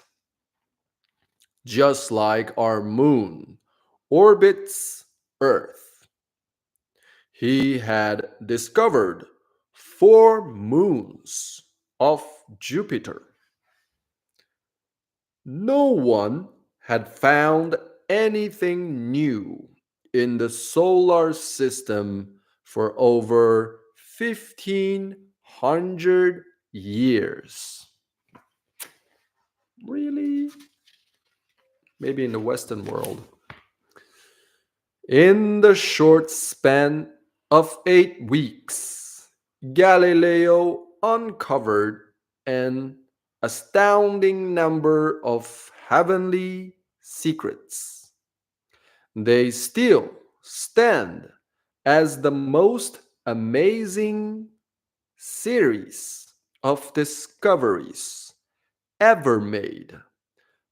just like our moon orbits Earth. He had discovered four moons of Jupiter. No one had found anything new in the solar system for over 1500 years. Really? Maybe in the Western world. In the short span of 8 weeks, Galileo uncovered an astounding number of heavenly secrets. They still stand as the most amazing series of discoveries ever made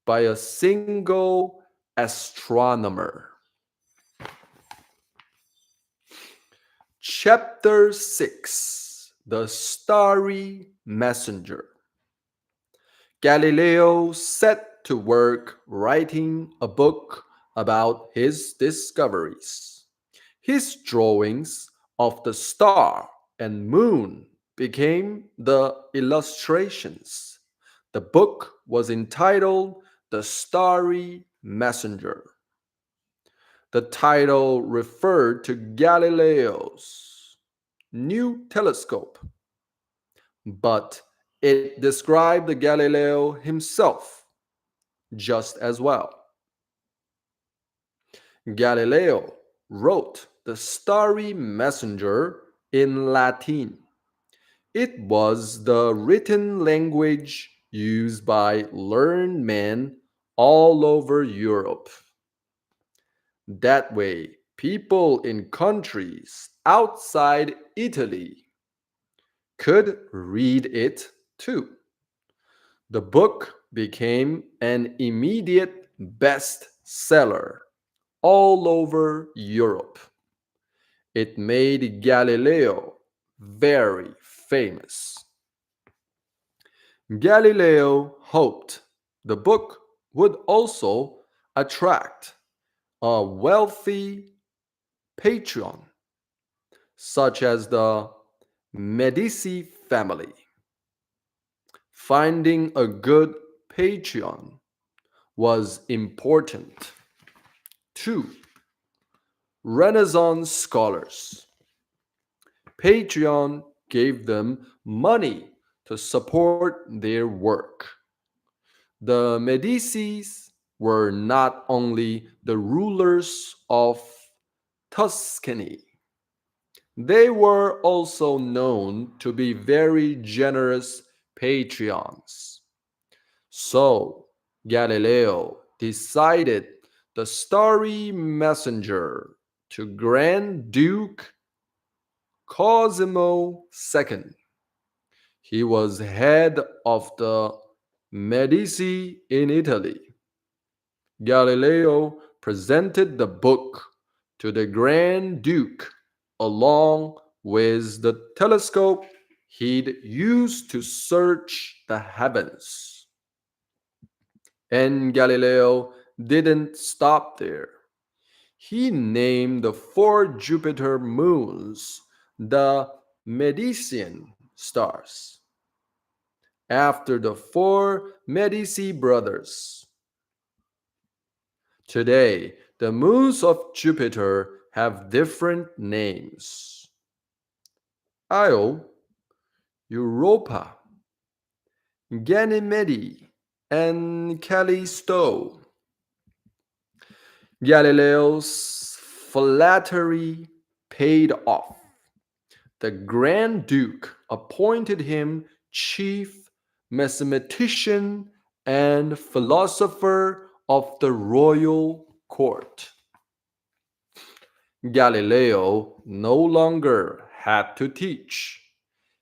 by a single astronomer. Chapter 6: The Starry Messenger. Galileo set to work writing a book about his discoveries. His drawings of the star and moon became the illustrations. The book was entitled The Starry Messenger. The title referred to Galileo's new telescope, but it described Galileo himself just as well. Galileo wrote the Starry Messenger in Latin. It was the written language used by learned men all over Europe. That way, people in countries outside Italy could read it too. The book became an immediate bestseller all over Europe. It made Galileo very famous. Galileo hoped the book would also attract a wealthy patron, such as the Medici family. Finding a good patron was important. 2. Renaissance scholars. Patreon gave them money to support their work. The Medicis were not only the rulers of Tuscany, they were also known to be very generous patrons. So Galileo decided the starry messenger to Grand Duke Cosimo II. He was head of the Medici in Italy. Galileo presented the book to the Grand Duke along with the telescope he'd used to search the heavens. And Galileo didn't stop there. He named the four Jupiter moons the Medicean stars, after the four Medici brothers. Today, the moons of Jupiter have different names: Io, Europa, Ganymede, and Callisto. Galileo's flattery paid off. The Grand Duke appointed him chief mathematician and philosopher of the royal court. Galileo no longer had to teach.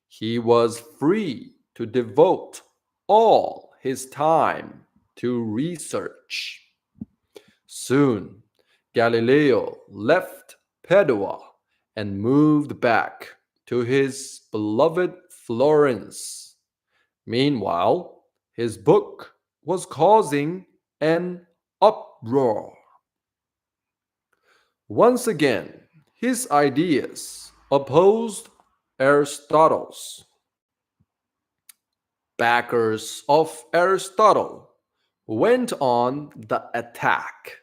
He was free to devote all his time to research. Soon, Galileo left Padua and moved back to his beloved Florence. Meanwhile, his book was causing an uproar. Once again, his ideas opposed Aristotle's. Backers of Aristotle went on the attack.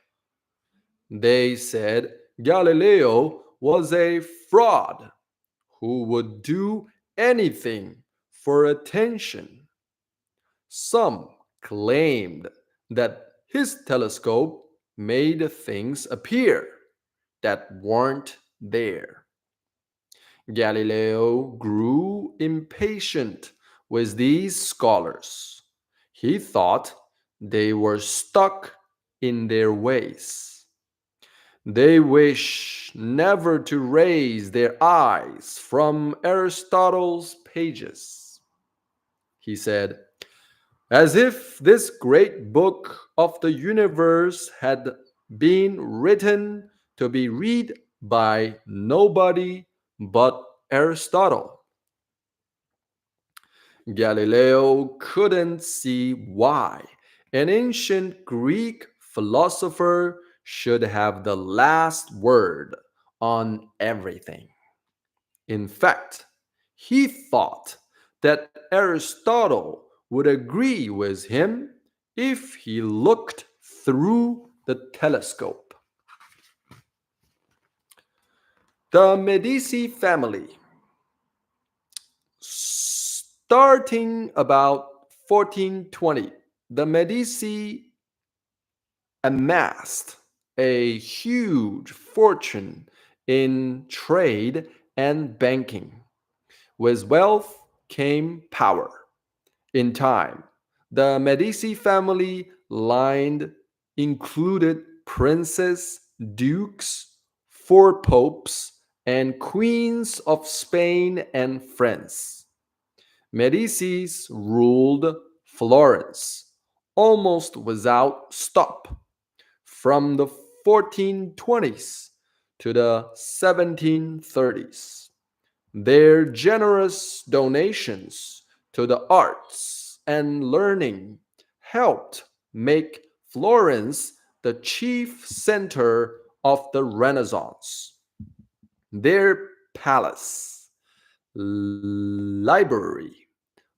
They said Galileo was a fraud who would do anything for attention. Some claimed that his telescope made things appear that weren't there. Galileo grew impatient with these scholars. He thought they were stuck in their ways. They wish never to raise their eyes from Aristotle's pages. He said, as if this great book of the universe had been written to be read by nobody but Aristotle. Galileo couldn't see why an ancient Greek philosopher should have the last word on everything. In fact, he thought that Aristotle would agree with him if he looked through the telescope. The Medici family, starting about 1420, the Medici amassed a huge fortune in trade and banking. With wealth came power. In time, the Medici family line included princes, dukes, four popes, and queens of Spain and France. Medicis ruled Florence almost without stop from the 1420s to the 1730s. Their generous donations to the arts and learning helped make Florence the chief center of the Renaissance. Their palace library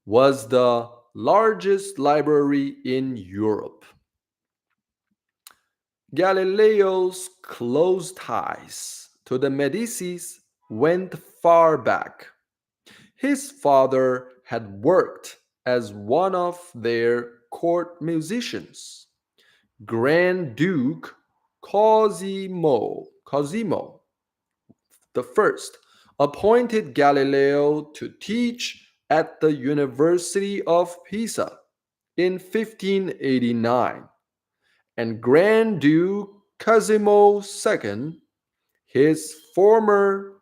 was the largest library in Europe. Galileo's close ties to the Medicis went far back. His father had worked as one of their court musicians. Grand Duke Cosimo the First appointed Galileo to teach at the University of Pisa in 1589, and Grand Duke Cosimo II, his former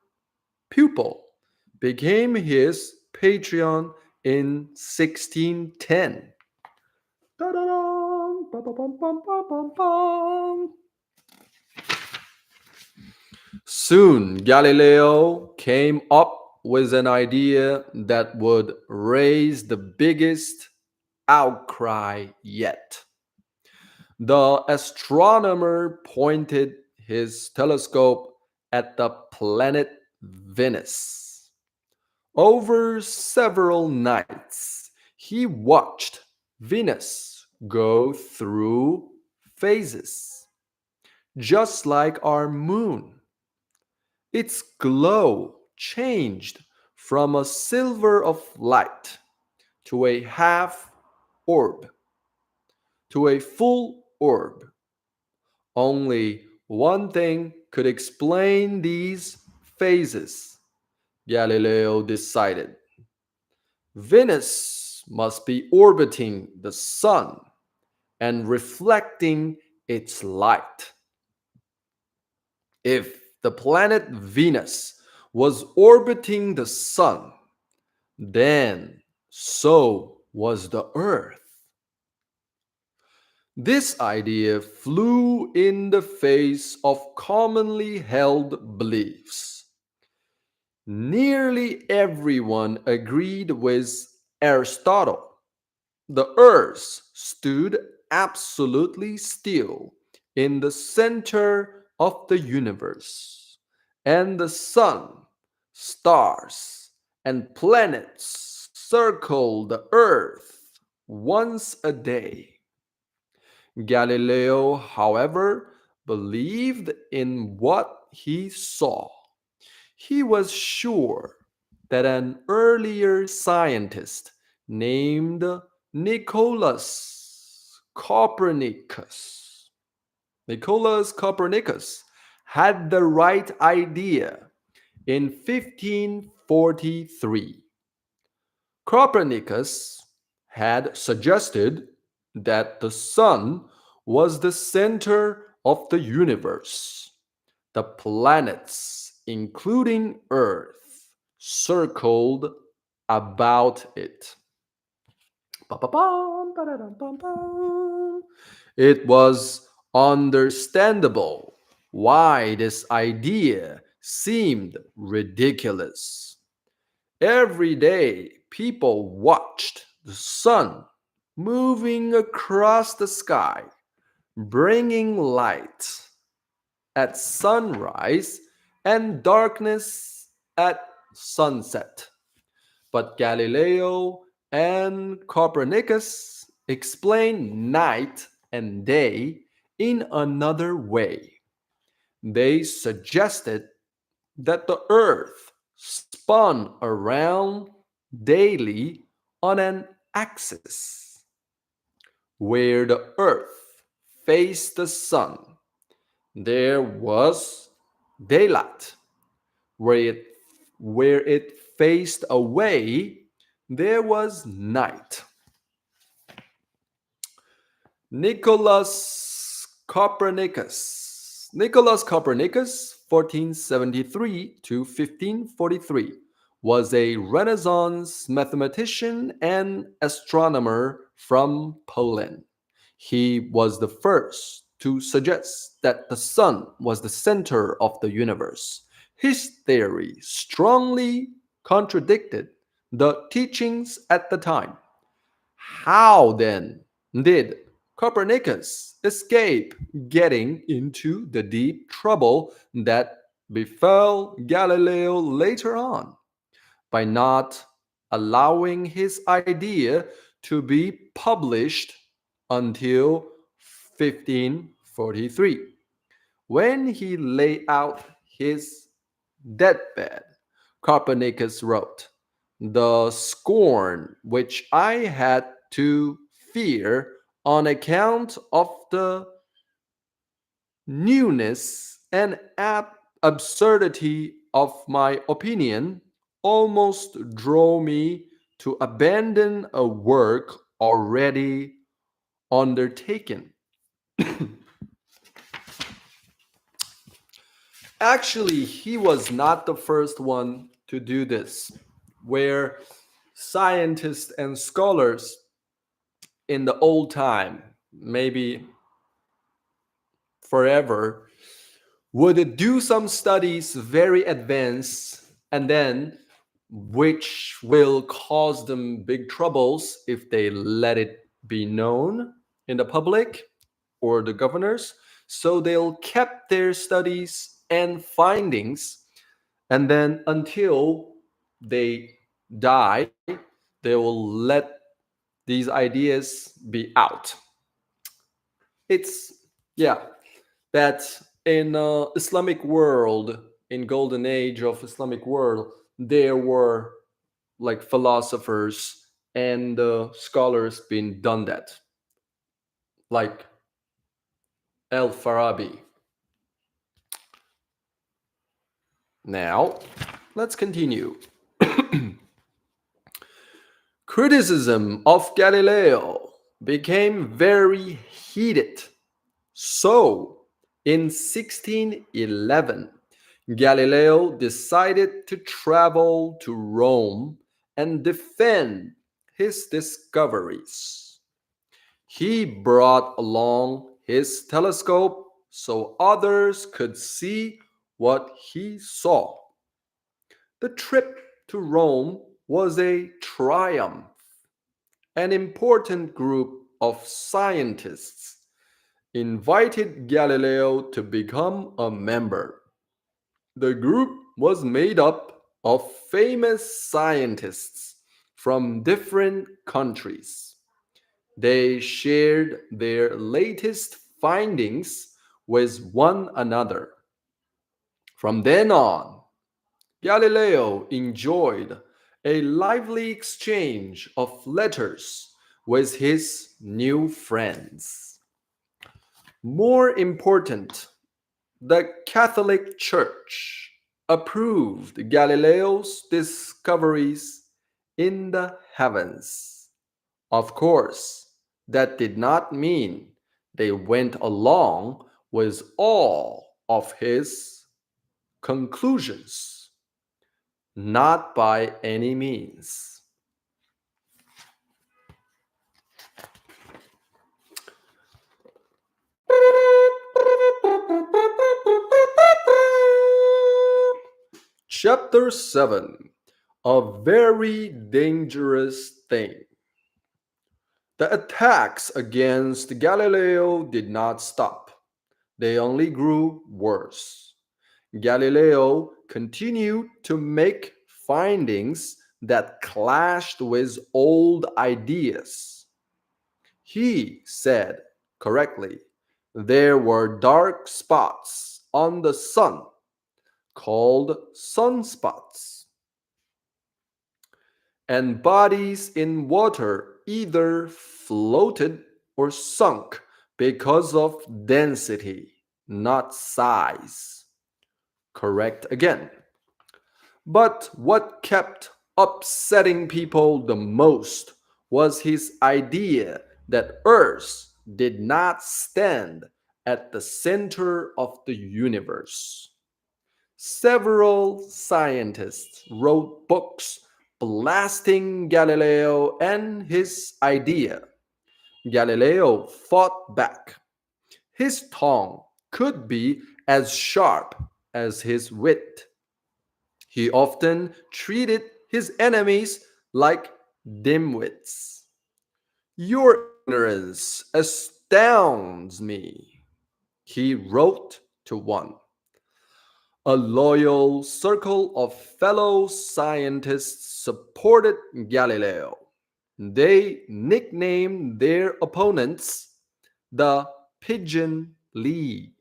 pupil, became his patron in 1610. Ta-da-dum, ba-ba-bum-bum-bum-bum. Soon, Galileo came up with an idea that would raise the biggest outcry yet. The astronomer pointed his telescope at the planet Venus. Over several nights, he watched Venus go through phases, just like our moon. Its glow changed from a silver of light to a half orb to a full orb. Only one thing could explain these phases, Galileo decided. Venus must be orbiting the sun. and reflecting its light. If the planet Venus was orbiting the sun, then so was the Earth. This idea flew in the face of commonly held beliefs. Nearly everyone agreed with Aristotle. The earth stood absolutely still in the center of the universe, and the sun, stars, and planets circled the earth once a day. Galileo, however, believed in what he saw. He was sure that an earlier scientist named Nicholas Copernicus, Nicholas Copernicus had the right idea in 1543. Copernicus had suggested that the sun was the center of the universe. The planets, including Earth, circled about it. Ba-ba-bum, ba-da-dum-bum-bum. It was understandable why this idea seemed ridiculous. Every day, people watched the sun moving across the sky, bringing light at sunrise and darkness at sunset. But Galileo and Copernicus explained night and day in another way. They suggested that the earth spun around daily on an axis where the earth faced the sun. There was daylight. Where it faced away, there was night. Nicholas Copernicus, 1473 to 1543, was a Renaissance mathematician and astronomer from Poland. He was the first to suggest that the sun was the center of the universe. His theory strongly contradicted the teachings at the time. How then did Copernicus escape getting into the deep trouble that befell Galileo later on? By not allowing his idea to be published until 1543, when he lay out his deathbed. Copernicus wrote, "The scorn which I had to fear on account of the newness and absurdity of my opinion almost drove me to abandon a work already undertaken." Actually, he was not the first one to do this, where scientists and scholars in the old time, maybe forever, would do some studies very advanced, and then which will cause them big troubles if they let it be known in the public or the governors. So they'll kept their studies and findings, and then until they die, they will let these ideas be out. It's, yeah, that in Islamic world, in golden age of Islamic world, there were like philosophers and scholars been done that, like El Farabi. Now, let's continue. Criticism of Galileo. became very heated. So, in 1611, Galileo decided to travel to Rome and defend his discoveries. He brought along his telescope so others could see what he saw. The trip to Rome was a triumph. An important group of scientists invited Galileo to become a member. The group was made up of famous scientists from different countries. They shared their latest findings with one another. From then on, Galileo enjoyed a lively exchange of letters with his new friends. More important, the Catholic Church approved Galileo's discoveries in the heavens. Of course, that did not mean they went along with all of his conclusions. Not by any means. Chapter 7. A very dangerous thing. The attacks against Galileo did not stop, they only grew worse. Galileo continued to make findings that clashed with old ideas. He said correctly there were dark spots on the sun called sunspots, and bodies in water either floated or sunk because of density, not size. Correct again. But what kept upsetting people the most was his idea that Earth did not stand at the center of the universe. Several scientists wrote books blasting Galileo and his idea. Galileo fought back. His tongue could be as sharp as his wit. He often treated his enemies like dimwits. Your ignorance astounds me, he wrote to one. A loyal circle of fellow scientists supported Galileo. They nicknamed their opponents the Pigeon League.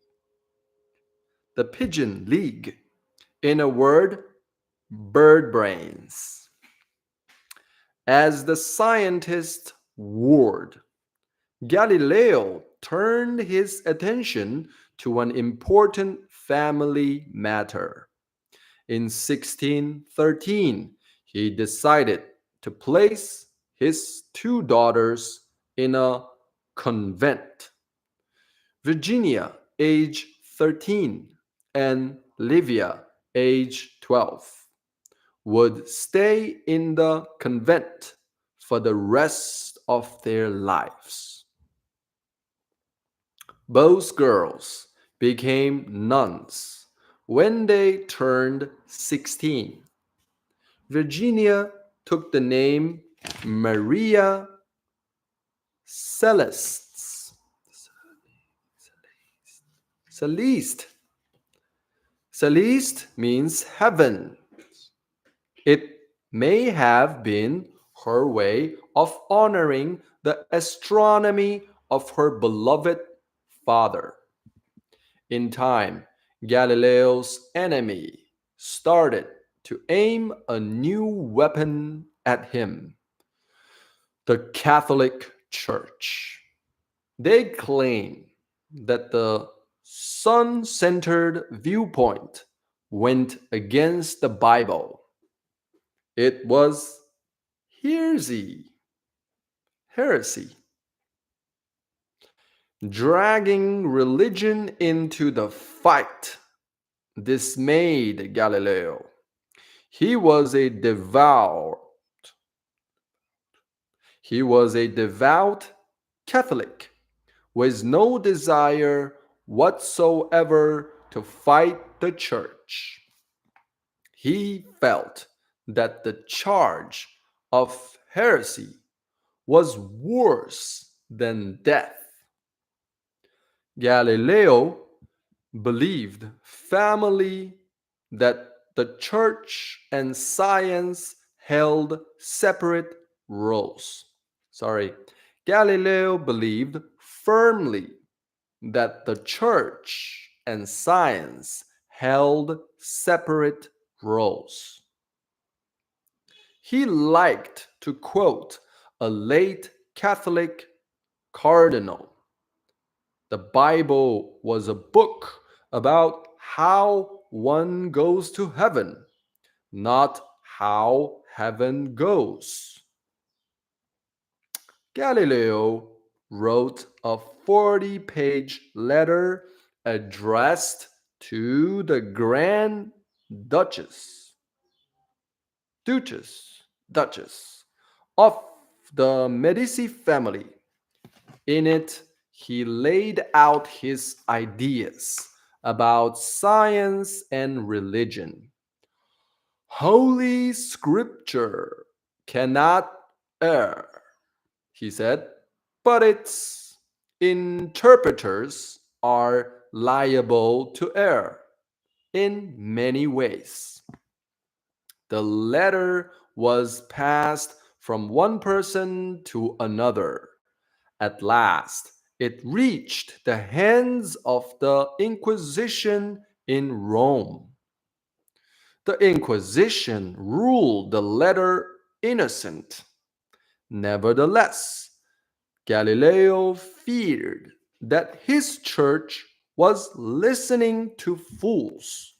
The Pigeon League. In a word, bird brains. As the scientist warred, Galileo turned his attention to an important family matter. In 1613, he decided to place his two daughters in a convent. Virginia, age 13, and Livia, age 12, would stay in the convent for the rest of their lives. Both girls became nuns when they turned 16. Virginia took the name Maria Celeste. Celeste. Celeste means heaven. It may have been her way of honoring the astronomy of her beloved father. In time, Galileo's enemy started to aim a new weapon at him: the Catholic Church. They claim that the sun centered viewpoint went against the Bible. It was heresy. Heresy. Dragging religion into the fight dismayed Galileo. He was a he was a devout Catholic with no desire whatsoever to fight the church. He felt that the charge of heresy was worse than death. Galileo believed firmly that the church and science held separate roles. Sorry. Galileo believed firmly that the church and science held separate roles. He liked to quote a late Catholic cardinal. The Bible was a book about how one goes to heaven, not how heaven goes. Galileo wrote a 40-page letter addressed to the Grand Duchess, Duchess of the Medici family. In it, he laid out his ideas about science and religion. Holy Scripture cannot err, he said, but its interpreters are liable to err in many ways. The letter was passed from one person to another. At last, it reached the hands of the Inquisition in Rome. The Inquisition ruled the letter innocent. Nevertheless, Galileo feared that his church was listening to fools.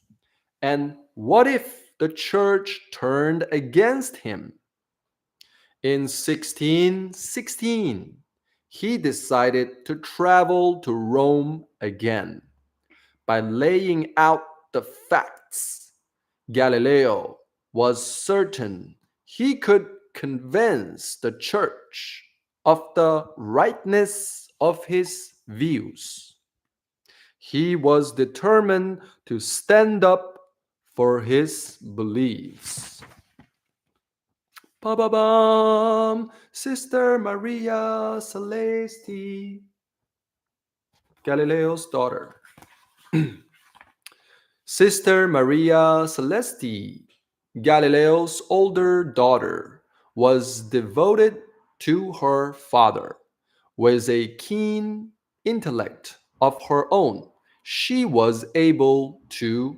And what if the church turned against him? In 1616, he decided to travel to Rome again. By laying out the facts, Galileo was certain he could convince the church of the rightness of his views. He was determined to stand up for his beliefs. Ba-ba-bum, Sister Maria Celeste, Galileo's daughter. Sister Maria Celeste, Galileo's older daughter, was devoted to her father. With a keen intellect of her own, she was able to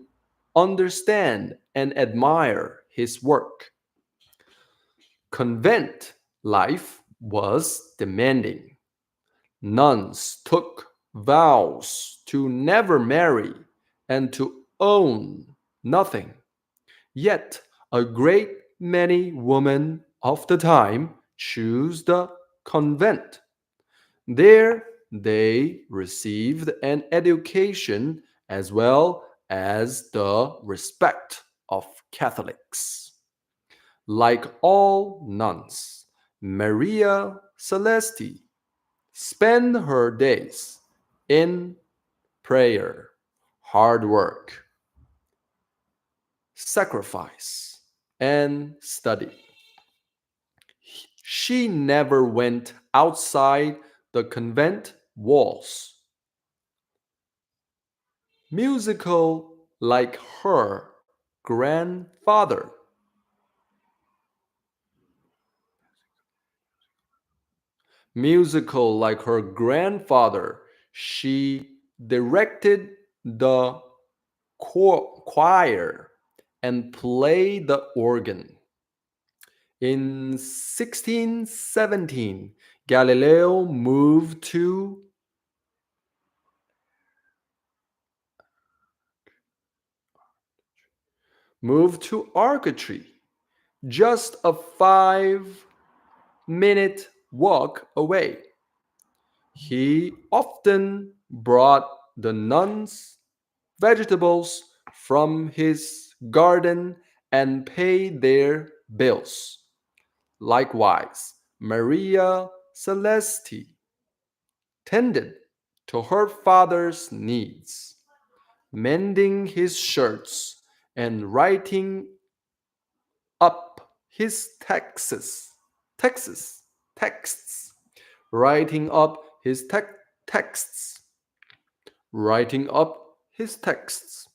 understand and admire his work. Convent life was demanding. Nuns took vows to never marry and to own nothing. Yet a great many women of the time chose the convent. There they received an education as well as the respect of Catholics. Like all nuns, Maria Celeste spent her days in prayer, hard work, sacrifice, and study. She never went outside the convent walls. Musical like her grandfather. Musical like her grandfather, she directed the choir and played the organ. In 1617, Galileo moved to Arcetri, just a 5-minute walk away. He often brought the nuns vegetables from his garden and paid their bills. Likewise, Maria Celeste tended to her father's needs, mending his shirts and writing up his texts, texts, writing up his texts, writing up his texts.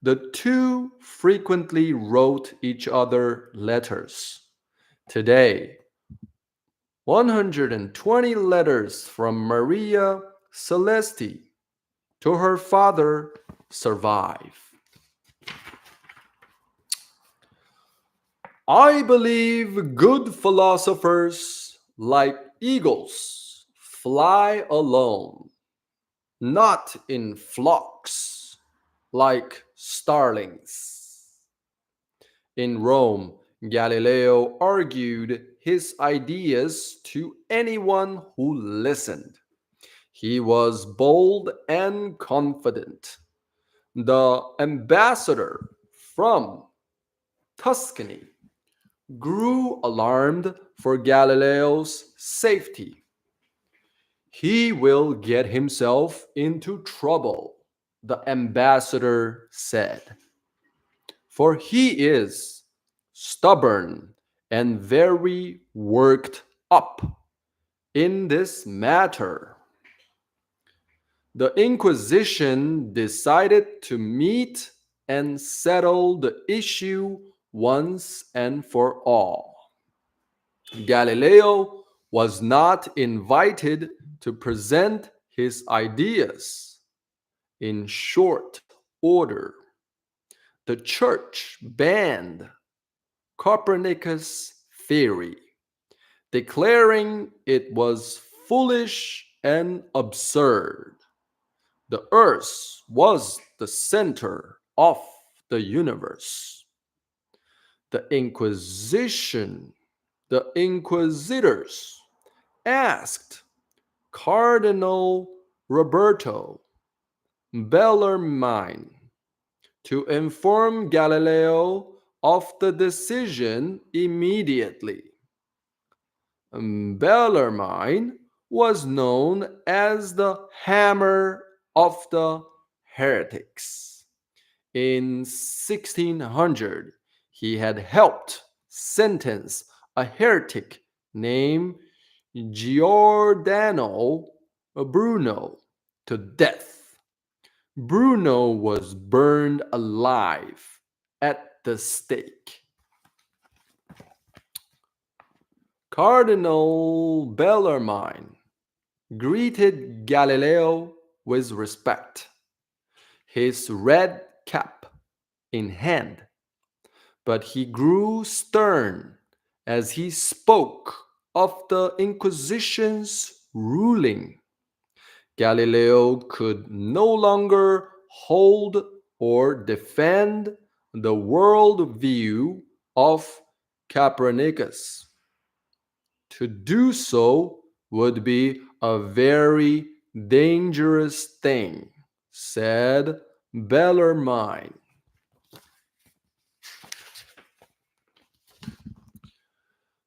The two frequently wrote each other letters. Today, 120 letters from Maria Celeste to her father survive. I believe good philosophers, like eagles, fly alone, not in flocks, like starlings. In Rome, Galileo argued his ideas to anyone who listened. He was bold and confident. The ambassador from Tuscany grew alarmed for Galileo's safety. He will get himself into trouble, the ambassador said, for he is stubborn and very worked up in this matter. The Inquisition decided to meet and settle the issue once and for all. Galileo was not invited to present his ideas. In short order, the church banned Copernicus' theory, declaring it was foolish and absurd. The earth was the center of the universe. The Inquisition, the inquisitors asked Cardinal Roberto Bellarmine to inform Galileo of the decision immediately. Bellarmine was known as the Hammer of the Heretics. In 1600, he had helped sentence a heretic named Giordano Bruno to death. Bruno was burned alive at the stake. Cardinal Bellarmine greeted Galileo with respect, his red cap in hand, but he grew stern as he spoke of the Inquisition's ruling. Galileo could no longer hold or defend the worldview of Copernicus. To do so would be a very dangerous thing, said Bellarmine.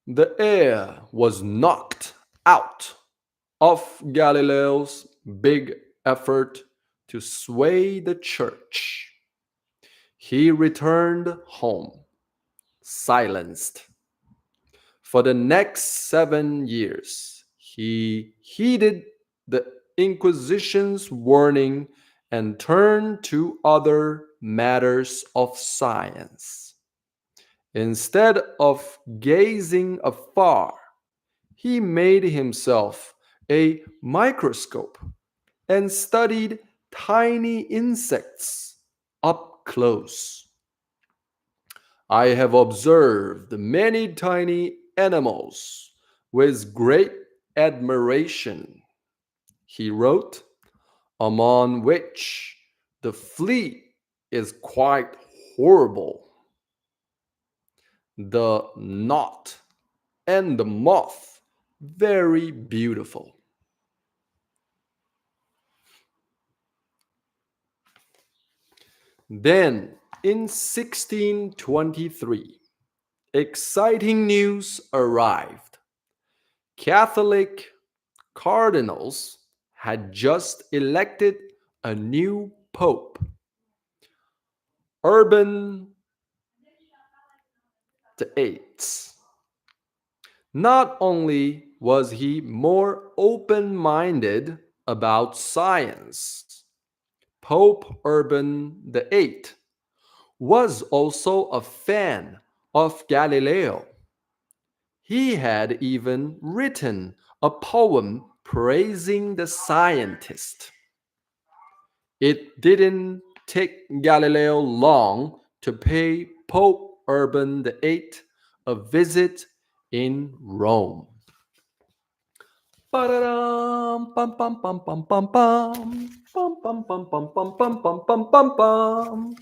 The air was knocked out of Galileo's big effort to sway the church. He returned home, silenced. For the next 7 years, he heeded the Inquisition's warning and turned to other matters of science. Instead of gazing afar, he made himself a microscope and studied tiny insects up close. I have observed many tiny animals with great admiration, he wrote, among which the flea is quite horrible, the gnat and the moth very beautiful. Then, in 1623, exciting news arrived. Catholic cardinals had just elected a new pope, Urban the Eighth. Not only was he more open minded about science, Pope Urban the Eighth was also a fan of Galileo. He had even written a poem praising the scientist. It didn't take Galileo long to pay Pope Urban the Eighth a visit in Rome. Ba-da-dum, bum, bum, bum, bum, bum, bum. Bum, bum, bum, bum, bum, bum, bum, bum, bum, bum.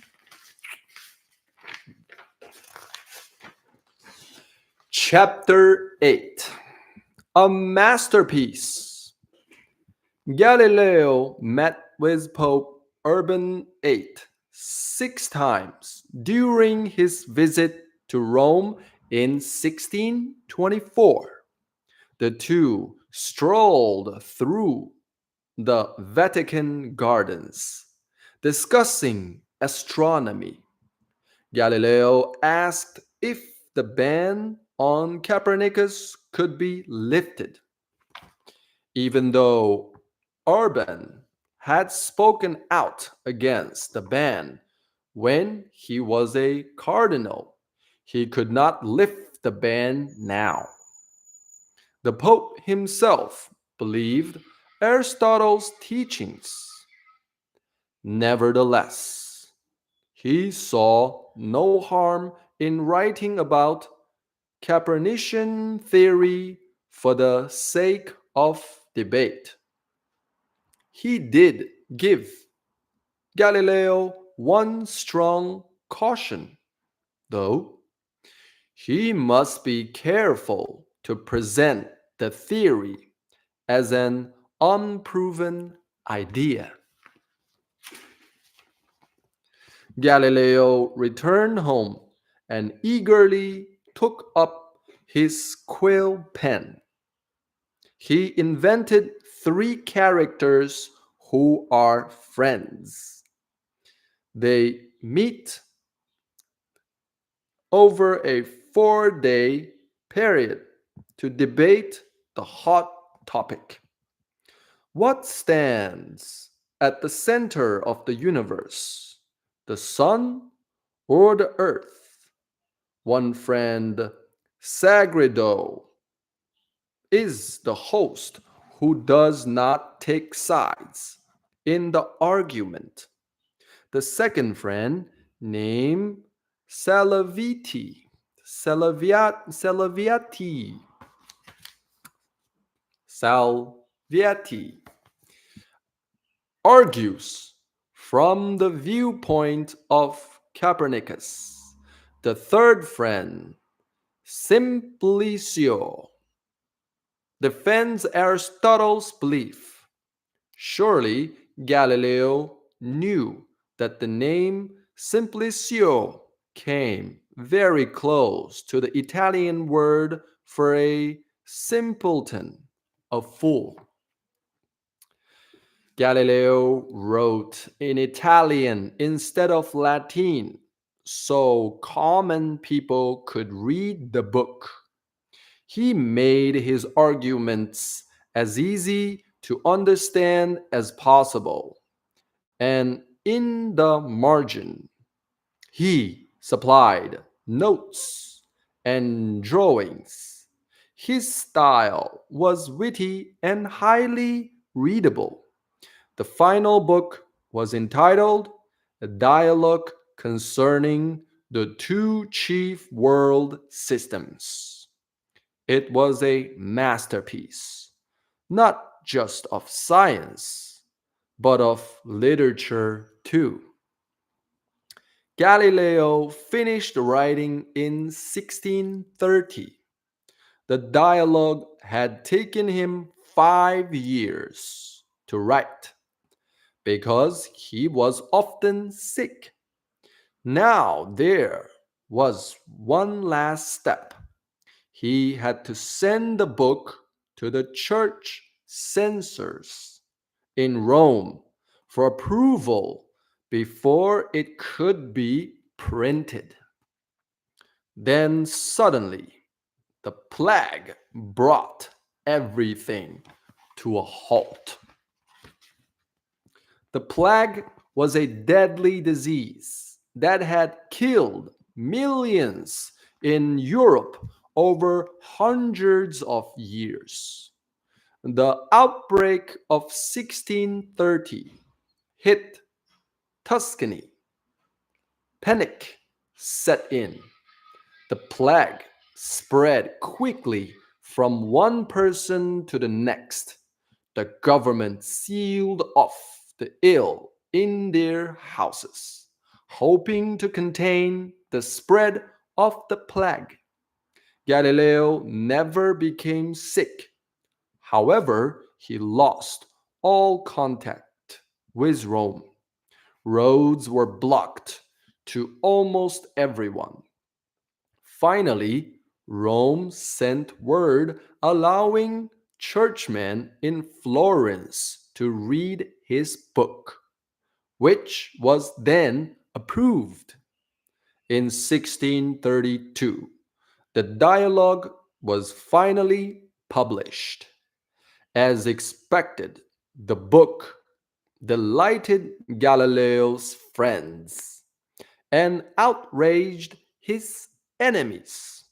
Chapter 8. A masterpiece. Galileo met with Pope Urban VIII 6 times during his visit to Rome in 1624. The two strolled through the Vatican gardens, discussing astronomy. Galileo asked if the ban on Copernicus could be lifted, even though Urban had spoken out against the ban when he was a cardinal. He could not lift the ban now. The Pope himself believed Aristotle's teachings. Nevertheless, he saw no harm in writing about Copernican theory for the sake of debate. He did give Galileo one strong caution, though. He must be careful to present the theory as an unproven idea. Galileo returned home and eagerly took up his quill pen. He invented 3 characters who are friends. They meet over a 4-day period to debate the hot topic. What stands at the center of the universe, the sun or the earth? One friend, Sagredo, is the host who does not take sides in the argument. The second friend, named Salaviti, Salaviati, Salviati, argues from the viewpoint of Copernicus. The third friend, Simplicio, defends Aristotle's belief. Surely Galileo knew that the name Simplicio came very close to the Italian word for a simpleton, a fool. Galileo wrote in Italian instead of Latin so common people could read the book. He made his arguments as easy to understand as possible, and in the margin, he supplied notes and drawings. His style was witty and highly readable. The final book was entitled A Dialogue Concerning the Two Chief World Systems. It was a masterpiece, not just of science, but of literature too. Galileo finished writing in 1630. The dialogue had taken him 5 years to write because he was often sick. Now there was one last step. He had to send the book to the church censors in Rome for approval before it could be printed. Then suddenly, the plague brought everything to a halt. The plague was a deadly disease that had killed millions in Europe over hundreds of years. The outbreak of 1630 hit Tuscany. Panic set in. The plague spread quickly from one person to the next. The government sealed off the ill in their houses, hoping to contain the spread of the plague. Galileo never became sick. However, he lost all contact with Rome. Roads were blocked to almost everyone. Finally, Rome sent word allowing churchmen in Florence to read his book, which was then approved. In 1632, the dialogue was finally published. As expected, the book delighted Galileo's friends and outraged his enemies.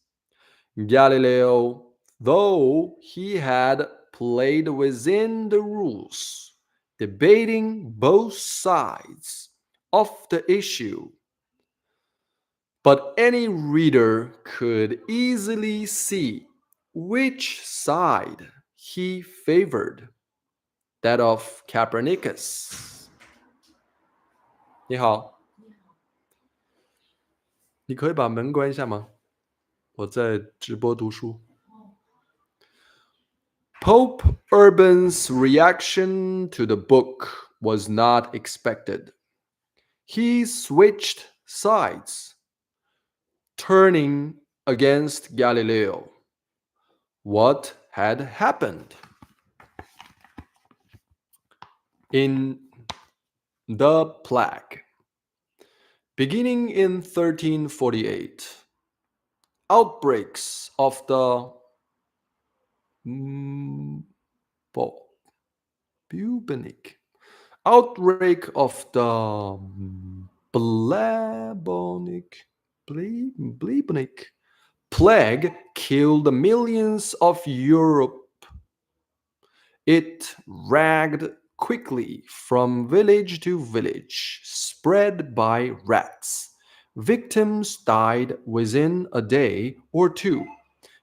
Galileo, though he had played within the rules, debating both sides of the issue, but any reader could easily see which side he favored, that of Copernicus. 你好，你可以把门关一下吗？我在直播读书。Pope Urban's reaction to the book was not expected. He switched sides, turning against Galileo. What had happened? In the plague. Beginning in 1348, outbreaks of the bubonic outbreak of the bubonic plague killed millions of Europe. It ragged quickly from village to village, spread by rats. Victims died within a day or two.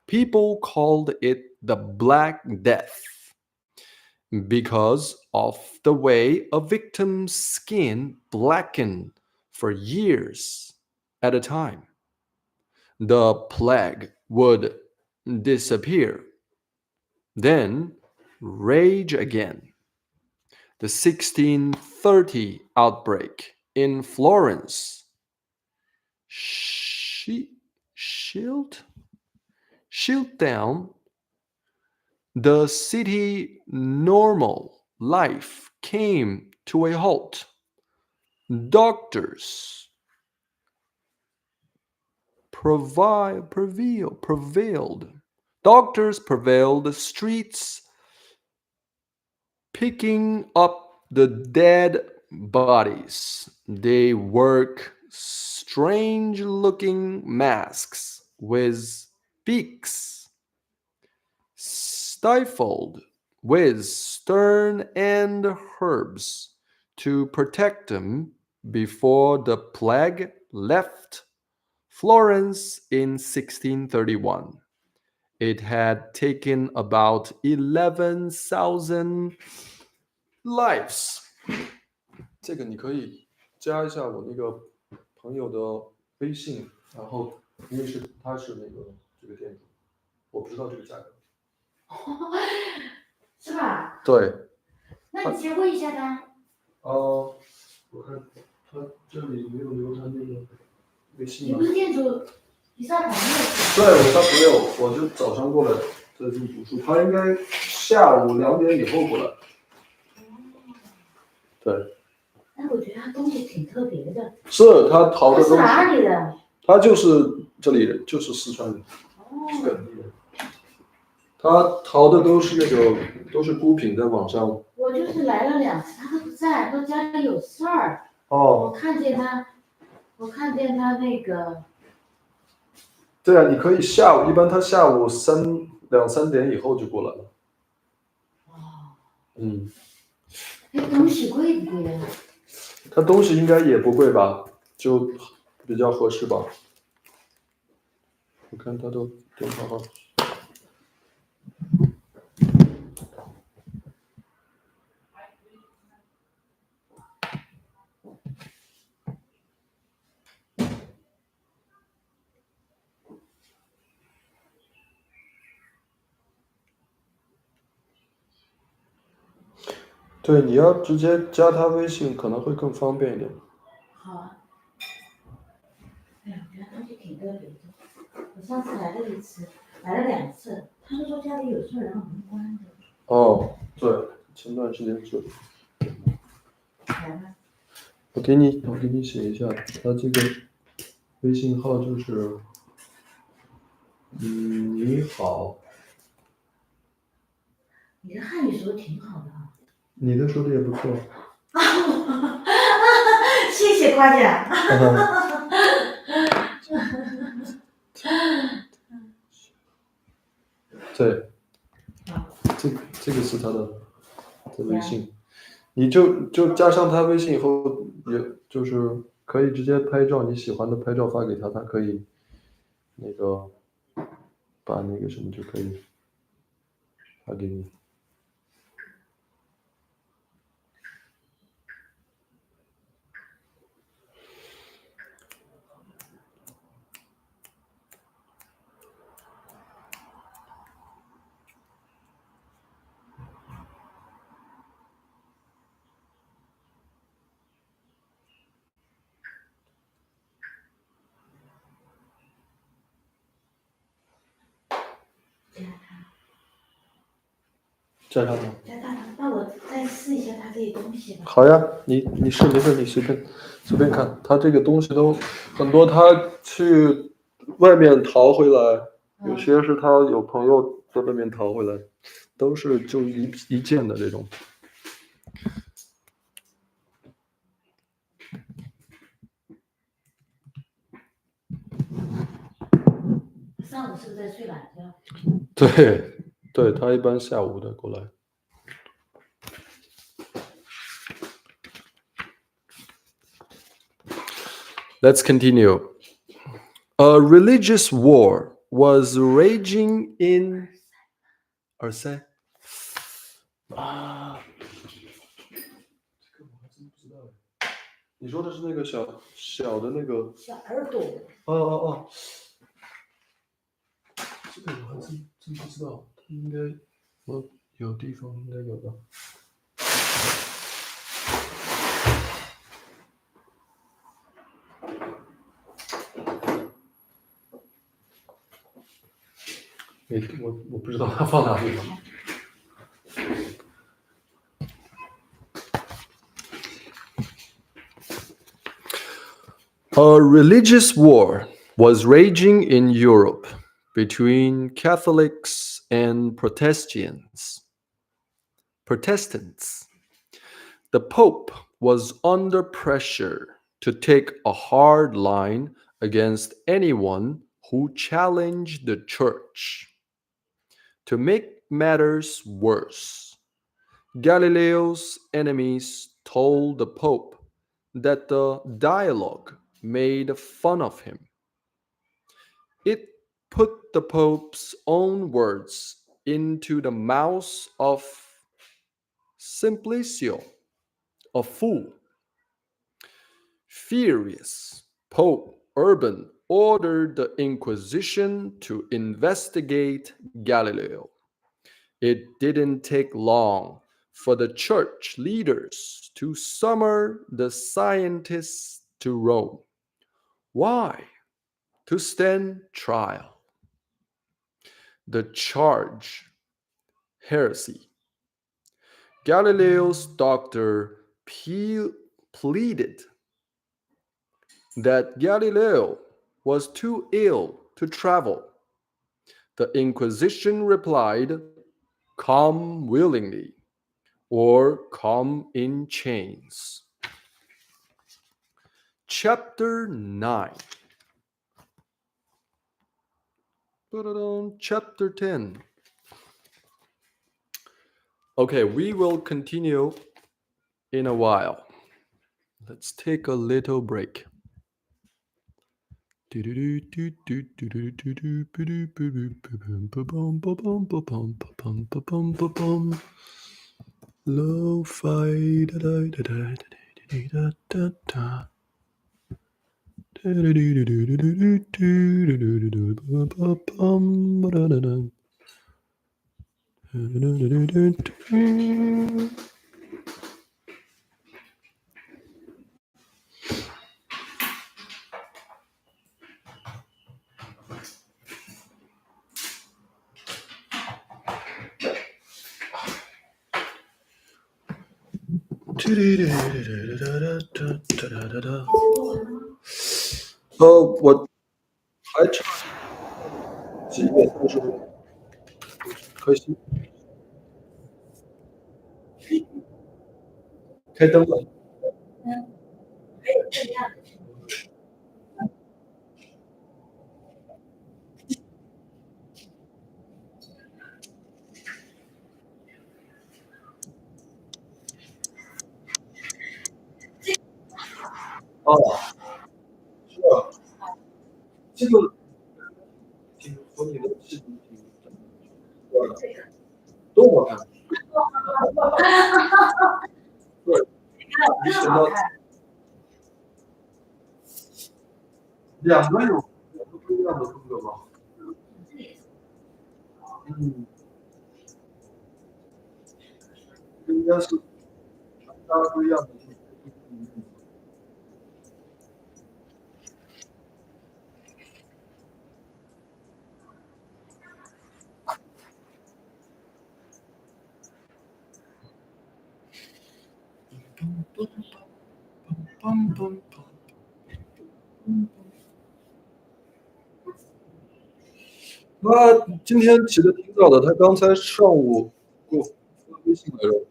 People called it the Black Death because of the way a victim's skin blackened for years at a time. The plague would disappear, then rage again. The 1630 outbreak in Florence shilled down the city. Normal life came to a halt. Doctors prevailed. Doctors prevailed. The streets picking up the dead bodies. They work strange looking masks with beaks, stifled with stern and herbs to protect them before the plague left Florence in 1631. It had taken about 11,000 lives. 这个你可以加一下我那个朋友的微信，然后因为他是那个这个店主，我不知道这个价格。是吧？对。那你先问一下他。我看他这里没有留他那个微信吗？你不是店主，你上堂没对，我他没有，我就早上过来在这读书，他应该下午2点以后过来。对，哎，我觉得他东西挺特别的。是他淘的他是东西，哪里的？他就是这里人，就是四川人，哦，本地人。他淘的都是那个，都是孤品，在网上。我就是来了2次，他都不在，说家里有事儿。哦，我看见他那个。对啊，你可以下午，一般他下午2、3点以后就过来了。哦，嗯，那东西贵不贵啊？他东西应该也不贵吧，就比较合适吧。我看他的电话号。对，你要直接加他微信可能会更方便一点。好啊。哎呀，我觉得东西挺特别的。我上次来了1次，来了2次，他就说家里有事儿，然后门关着。哦，对，前段时间是。来吧。我给你写一下，他这个微信号就是，你好。你的汉语说的挺好的啊。你的说的也不错。谢谢夸奖。对，这个是他的微信，你就加上他微信以后，也就是可以直接拍照，你喜欢的拍照发给他，他可以那个把那个什么就可以发给你。加上吗？加他，那我再试一下他这些东西吧。好呀，你试没事，你随便看，他这个东西都很多，他去外面淘回来，有些是他有朋友在外面淘回来，都是就一件的这种。上午是不是在睡懒觉？对，他一般下午的过来。Let's continue. A religious war was raging in 耳塞啊，这个我还真不知道哎。你说的是那个小的那个？小耳朵。哦，这个我还真不知道，应该我有地方应该有的。我不知道它放哪里了。A religious war was raging in Europe between Catholics and Protestants. The Pope was under pressure to take a hard line against anyone who challenged the church. To make matters worse, Galileo's enemies told the Pope that the dialogue made fun of him. It put the Pope's own words into the mouths of Simplicio, a fool. Furious, Pope Urban ordered the Inquisition to investigate Galileo. It didn't take long for the church leaders to summon the scientists to Rome. Why? To stand trial. The charge: heresy. Galileo's doctor pleaded that Galileo was too ill to travel. The Inquisition replied, "Come willingly, or come in chains." Chapter 9. Chapter 10. Okay, we will continue in a while. Let's take a little break. Lo-fi da da da da da da da.我还差几页，但是可惜开灯了。还有这样的。哦，是啊，这个挺和你的视频挺多好看。对，你选到两个不一样的风格吗？嗯，应该是大家不一样的。他今天起的挺早的，他刚才上午给我发微信来着。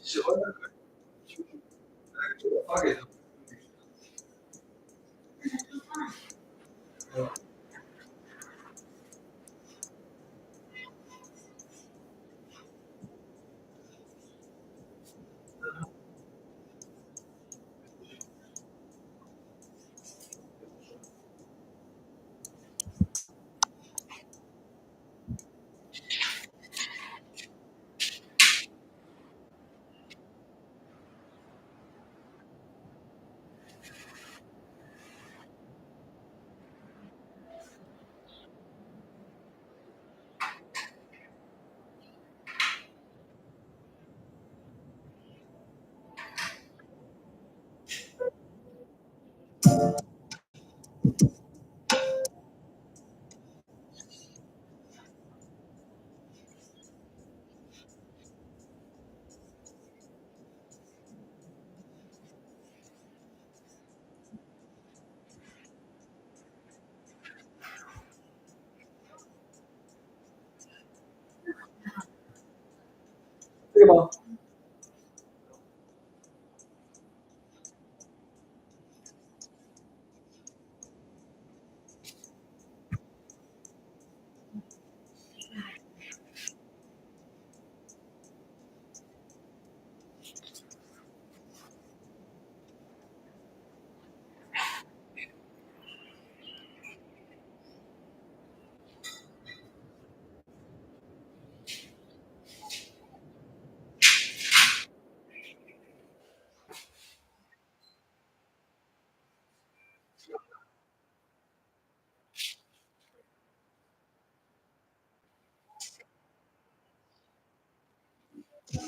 喜欢的可以，这个发给他。这个吗？真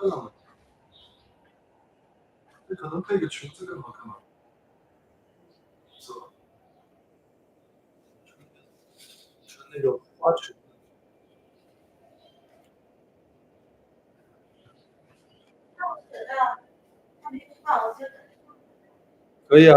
的吗？这可能配个裙子更好看吧？是吧？穿那个花裙。可以啊。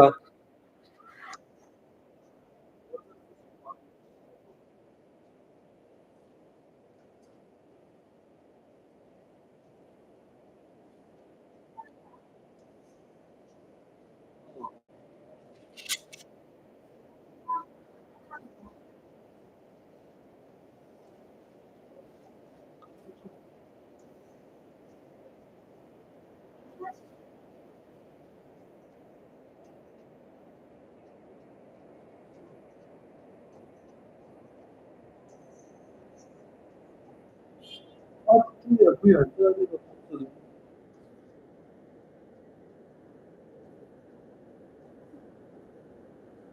啊，离也不远，就在那个房子里。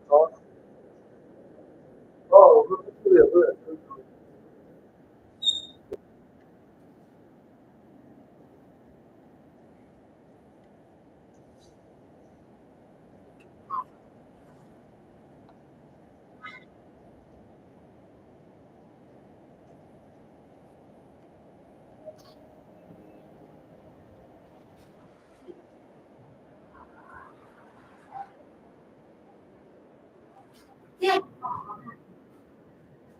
啊，哦，我说这个也不远，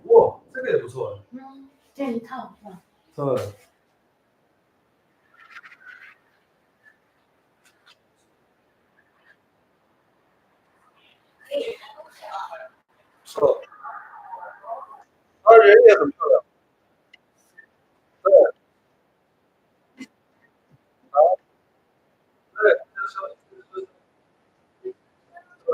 哇，这个也不错。这一套是吧？对。是。他人也很漂亮。对。啊，对，就是对对。他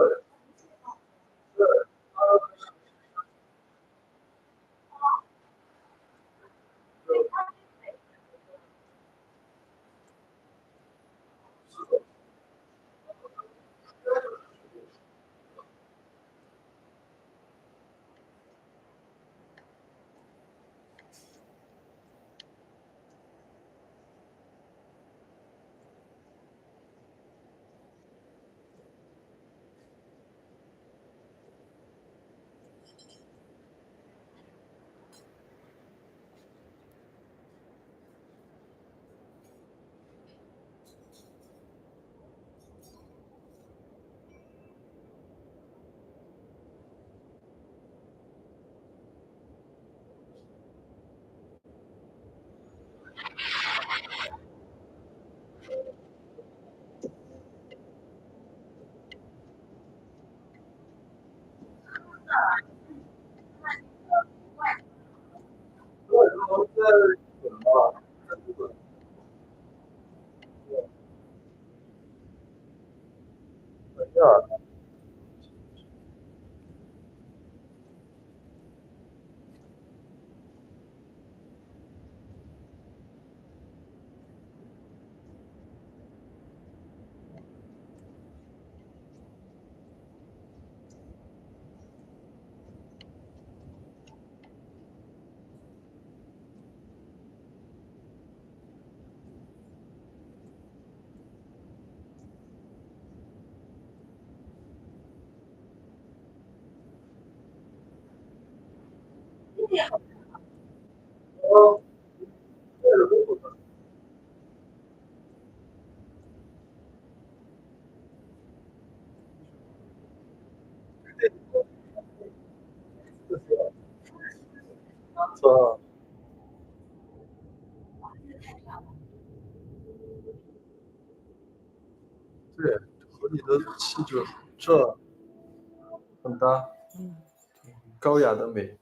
对，然后在日本吧，在日本。对。等一下。哦，这个都不能。这是。是吧？对，和你的气质这很搭，嗯，高雅的美。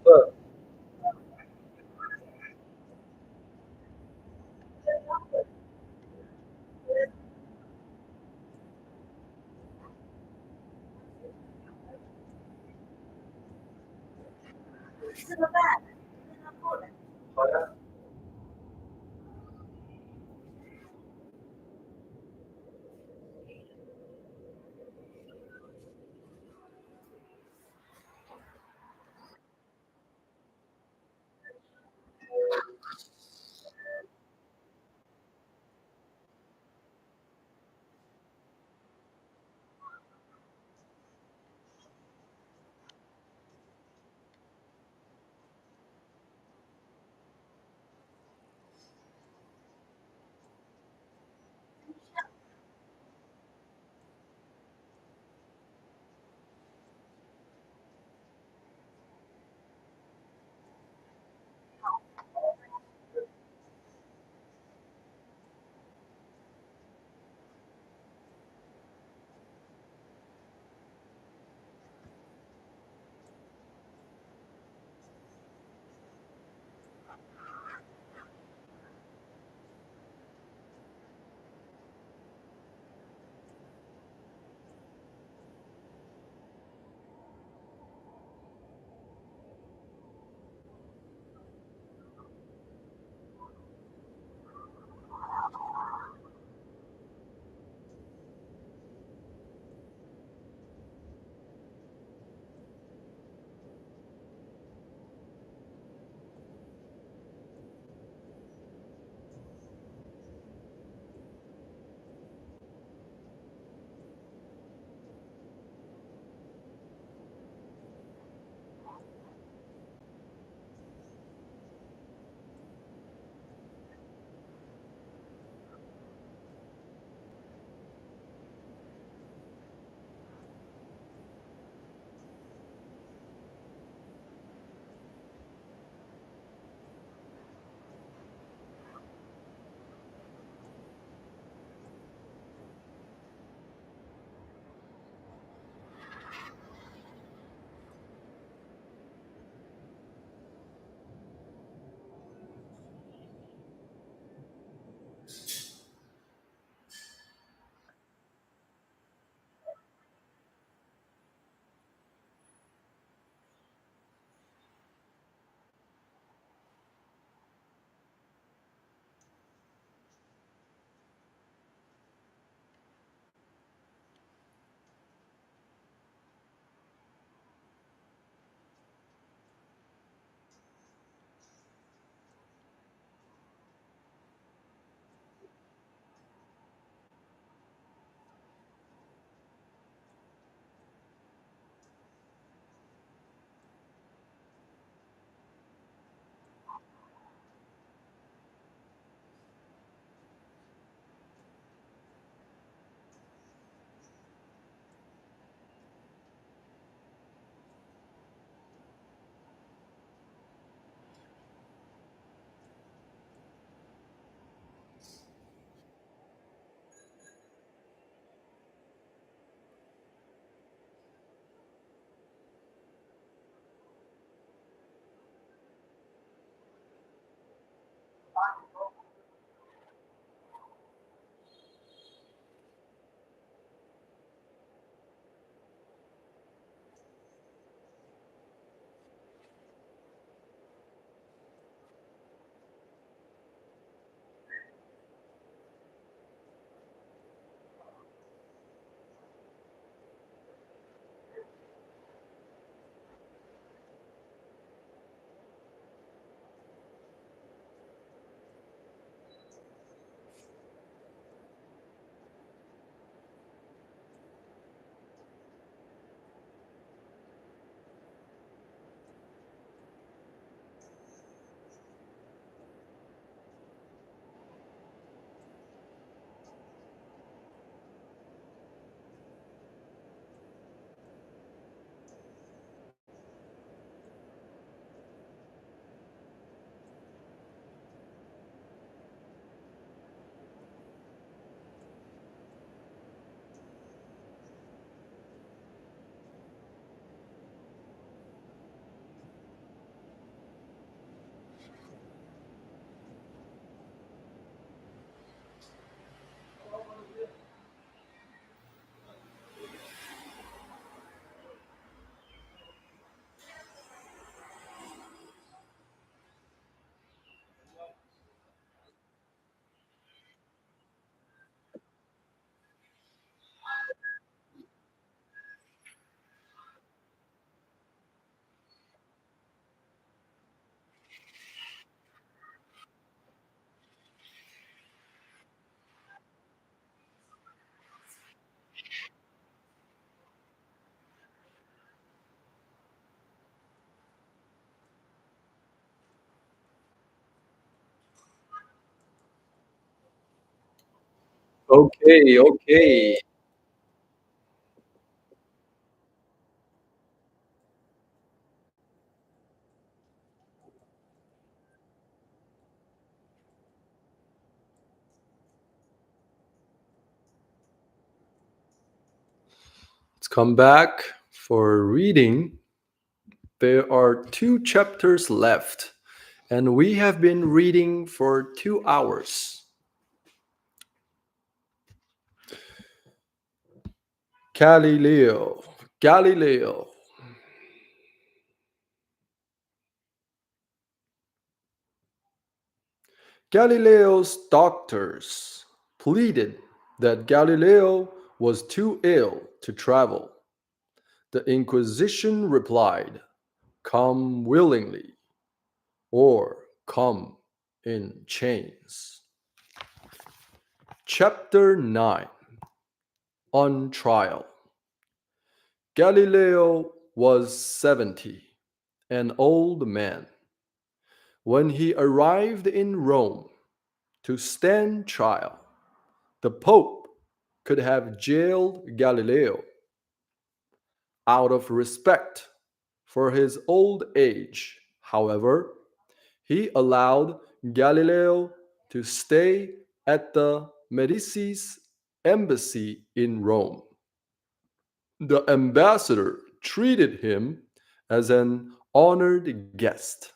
对，好呀。Okay, okay. Let's come back for reading. There are two chapters left, and we have been reading for 2 hours. Galileo, Galileo. Galileo's doctors pleaded that Galileo was too ill to travel. The Inquisition replied, "Come willingly, or come in chains." Chapter 9. On Trial. Galileo was 70, an old man, when he arrived in Rome to stand trial. The Pope could have jailed Galileo out of respect for his old age. However, he allowed Galileo to stay at the Medici's embassy in Rome. The ambassador treated him as an honored guest.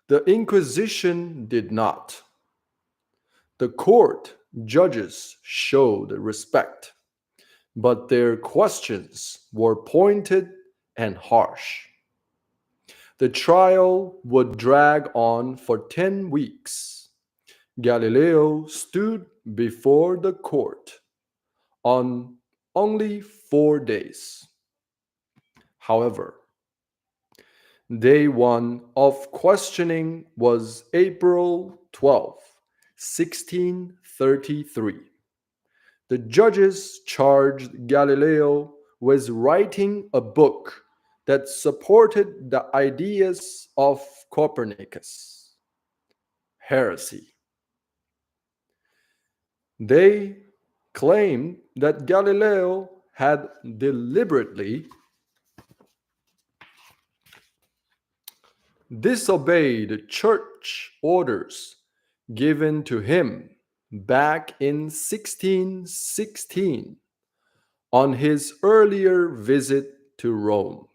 The Inquisition did not. The court judges showed respect, but their questions were pointed and harsh. The trial would drag on for 10 weeks. Galileo stood before the court on only 4 days. However, day one of questioning was April 12th, 1633. The judges charged Galileo with writing a book that supported the ideas of Copernicus. Heresy. They claimed that Galileo had deliberately disobeyed church orders given to him back in 1616 on his earlier visit to Rome.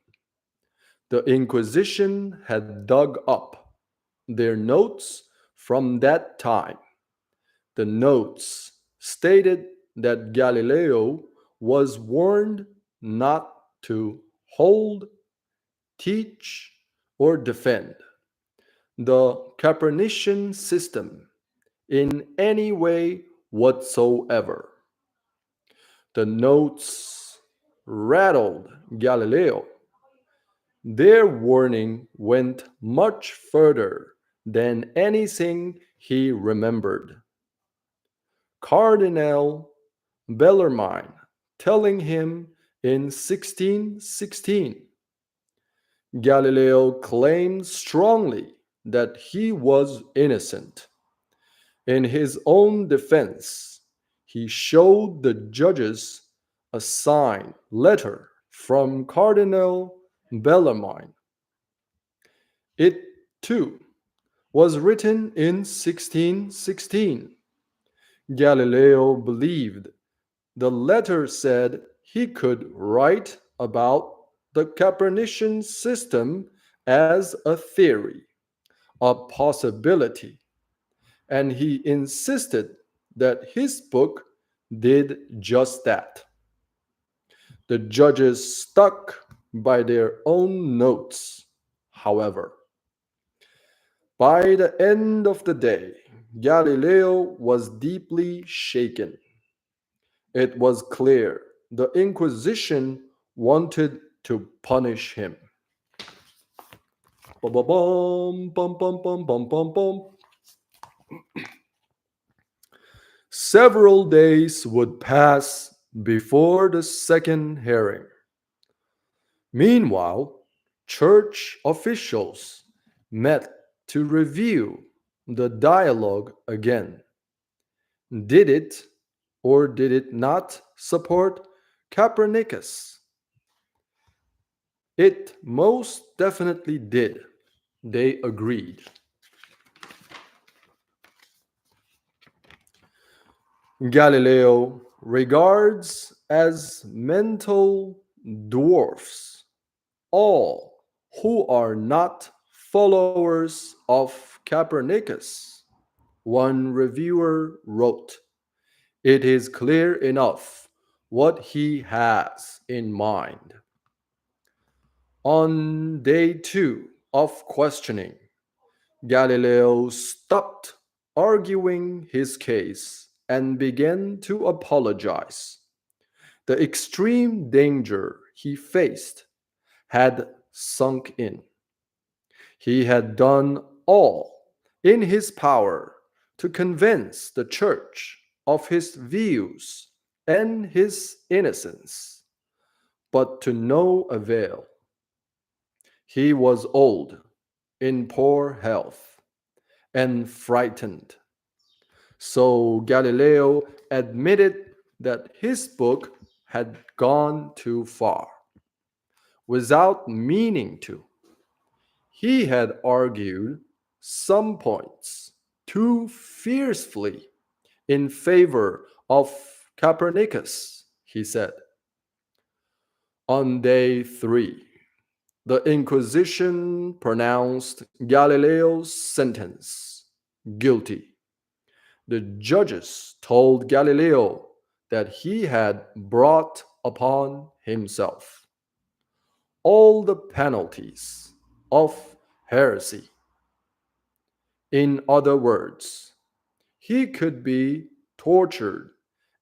The Inquisition had dug up their notes from that time. The notes stated that Galileo was warned not to hold, teach, or defend the Copernican system in any way whatsoever. The notes rattled Galileo. Their warning went much further than anything he remembered. Cardinal Bellarmine telling him in 1616, Galileo claimed strongly that he was innocent. In his own defense, he showed the judges a signed letter from Cardinal Bellarmine. It, too, was written in 1616. Galileo believed the letter said he could write about the Copernican system as a theory, a possibility, and he insisted that his book did just that. The judges stuck by their own notes, however. By the end of the day, Galileo was deeply shaken. It was clear the Inquisition wanted to punish him. Bum, bum, bum, bum, bum, bum, bum, bum. Several days would pass before the second hearing. Meanwhile, church officials met to review the dialogue again. Did it or did it not support Copernicus? It most definitely did. They agreed. Galileo regards as mental dwarfs all who are not followers of Copernicus. One reviewer wrote, "It is clear enough what he has in mind." On day two of questioning, Galileo stopped arguing his case and began to apologize. The extreme danger he faced had sunk in. He had done all in his power to convince the church of his views and his innocence, but to no avail. He was old, in poor health, and frightened. So Galileo admitted that his book had gone too far, without meaning to. He had argued some points too fiercely in favor of Copernicus, he said. On day three, the Inquisition pronounced Galileo's sentence guilty. The judges told Galileo that he had brought upon himself all the penalties of heresy. In other words, he could be tortured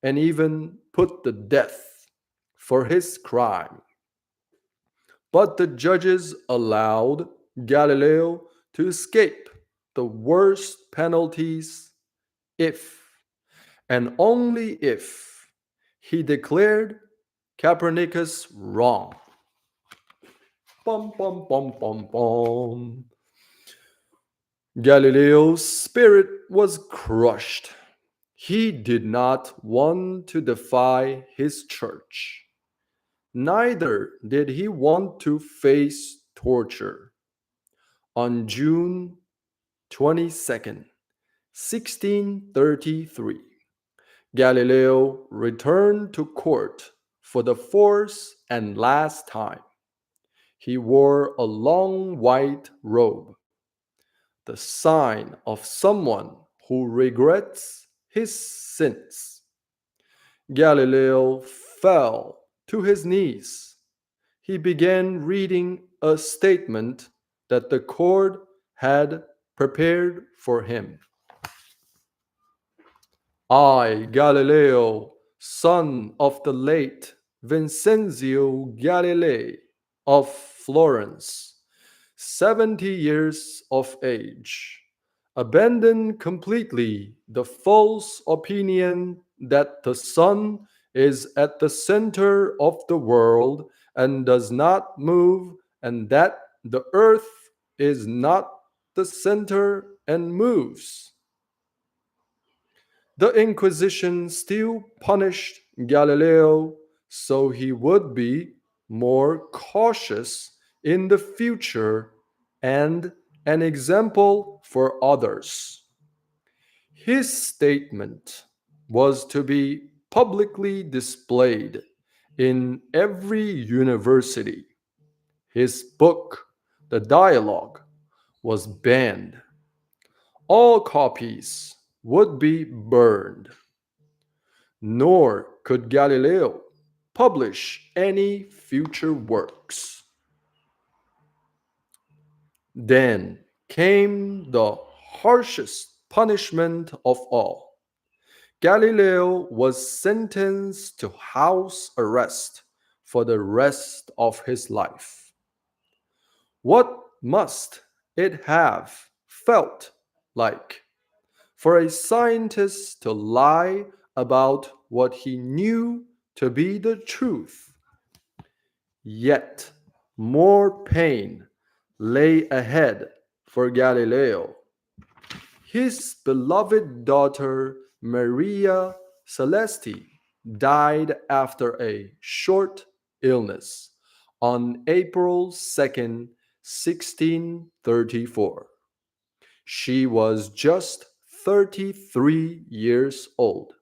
and even put to death for his crime. But the judges allowed Galileo to escape the worst penalties if, and only if, he declared Copernicus wrong. Bum, bum, bum, bum, bum. Galileo's spirit was crushed. He did not want to defy his church. Neither did he want to face torture. On June 22nd, 1633, Galileo returned to court for the fourth and last time. He wore a long white robe, the sign of someone who regrets his sins. Galileo fell to his knees. He began reading a statement that the court had prepared for him. I, Galileo, son of the late Vincenzio Galilei of Florence, 70 years of age, abandon completely the false opinion that the sun is at the center of the world and does not move, and that the earth is not the center and moves. The Inquisition still punished Galileo, so he would be more cautious in the future and an example for others. His statement was to be publicly displayed in every university. His book, The Dialogue, was banned. All copies would be burned. Nor could Galileo publish any future works. Then came the harshest punishment of all. Galileo was sentenced to house arrest for the rest of his life. What must it have felt like for a scientist to lie about what he knew to be the truth? Yet more pain lay ahead for Galileo. His beloved daughter Maria Celeste died after a short illness on April 2nd, 1634. She was just 33 years old.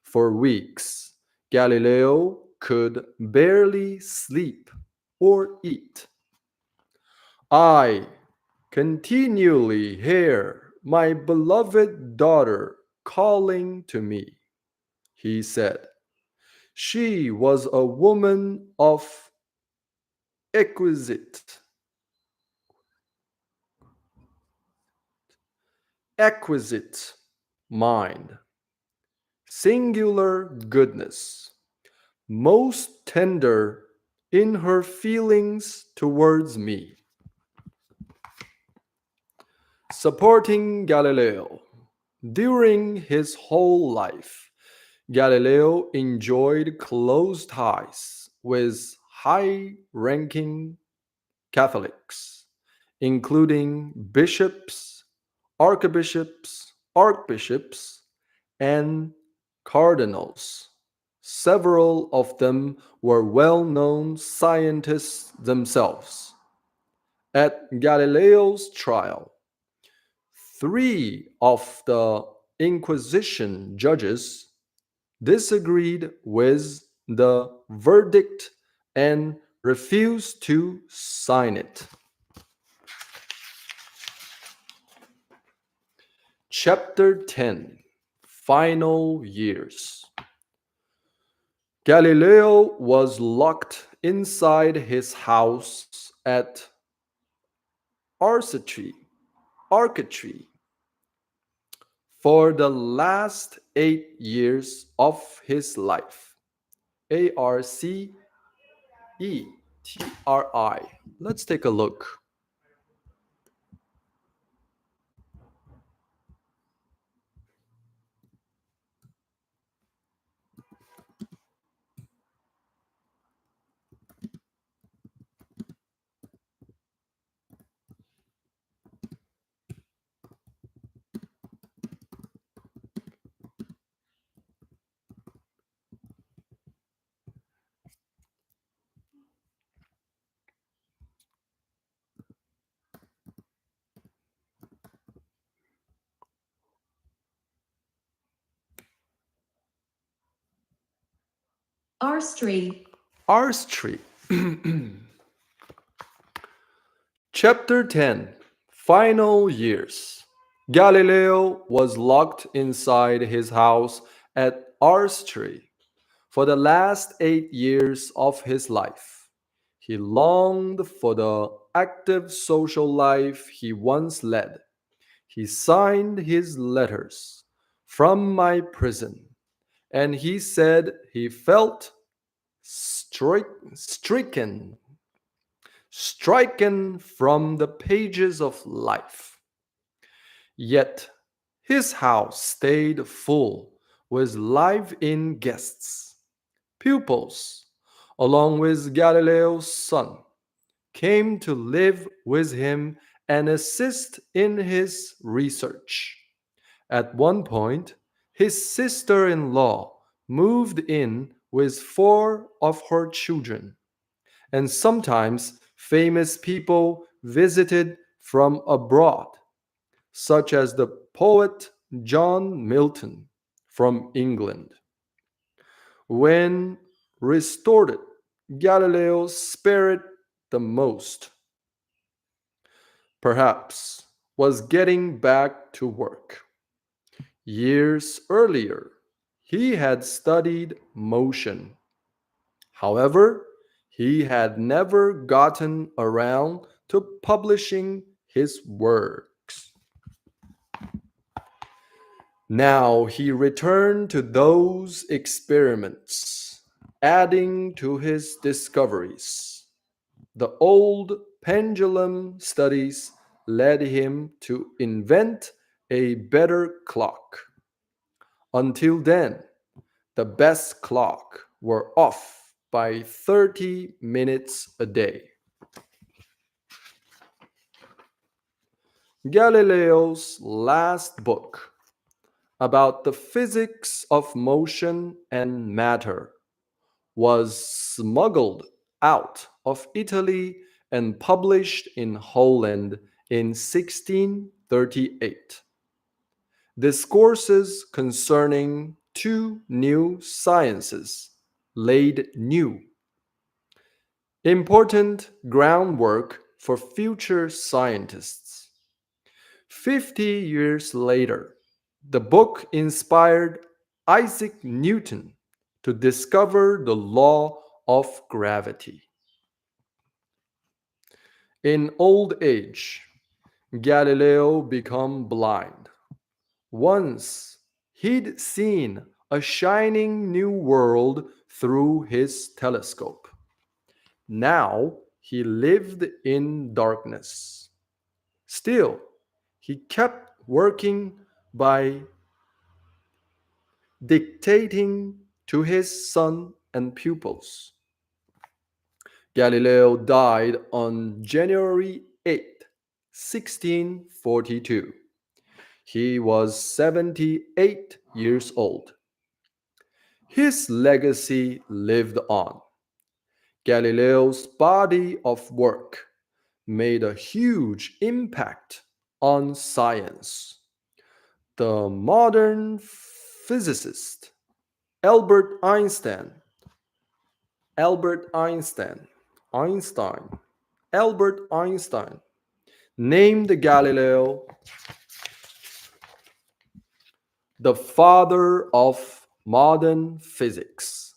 For weeks, Galileo could barely sleep or eat. I continually hear my beloved daughter calling to me, he said. She was a woman of exquisite, exquisite mind, singular goodness, most tender in her feelings towards me. Supporting Galileo. During his whole life, Galileo enjoyed close ties with high ranking Catholics, including bishops, archbishops, and cardinals. Several of them were well known scientists themselves. At Galileo's trial, three of the Inquisition judges disagreed with the verdict and refused to sign it. Chapter 10, Final Years. Galileo was locked inside his house at Arcetri, Arcetri for the last 8 years of his life. Arcetri. Let's take a look. Arstry. Arcetri. Chapter 10, Final Years. Galileo was locked inside his house at Arcetri for the last 8 years of his life. He longed for the active social life he once led. He signed his letters from my prison, and he said he felt stricken, stricken from the pages of life. Yet his house stayed full with live in guests. Pupils, along with Galileo's son, came to live with him and assist in his research. At one point, his sister in law moved in with four of her children, and sometimes famous people visited from abroad, such as the poet John Milton from England. When restored, Galileo spared the most, perhaps, was getting back to work. Years earlier, he had studied motion. However, he had never gotten around to publishing his works. Now he returned to those experiments, adding to his discoveries. The old pendulum studies led him to invent a better clock. Until then, the best clock were off by 30 minutes a day. Galileo's last book, about the physics of motion and matter was smuggled out of Italy and published in Holland in 1638. Discourses concerning two new sciences laid new, important groundwork for future scientists. 50 years later, the book inspired Isaac Newton to discover the law of gravity. In old age, Galileo became blind. Once he'd seen a shining new world through his telescope. Now he lived in darkness. Still, he kept working by dictating to his son and pupils. Galileo died on January 8, 1642. He was 78 years old. His legacy lived on. Galileo's body of work made a huge impact on science. The modern physicist Albert Einstein, Albert Einstein, Einstein, Albert Einstein named Galileo the father of modern physics,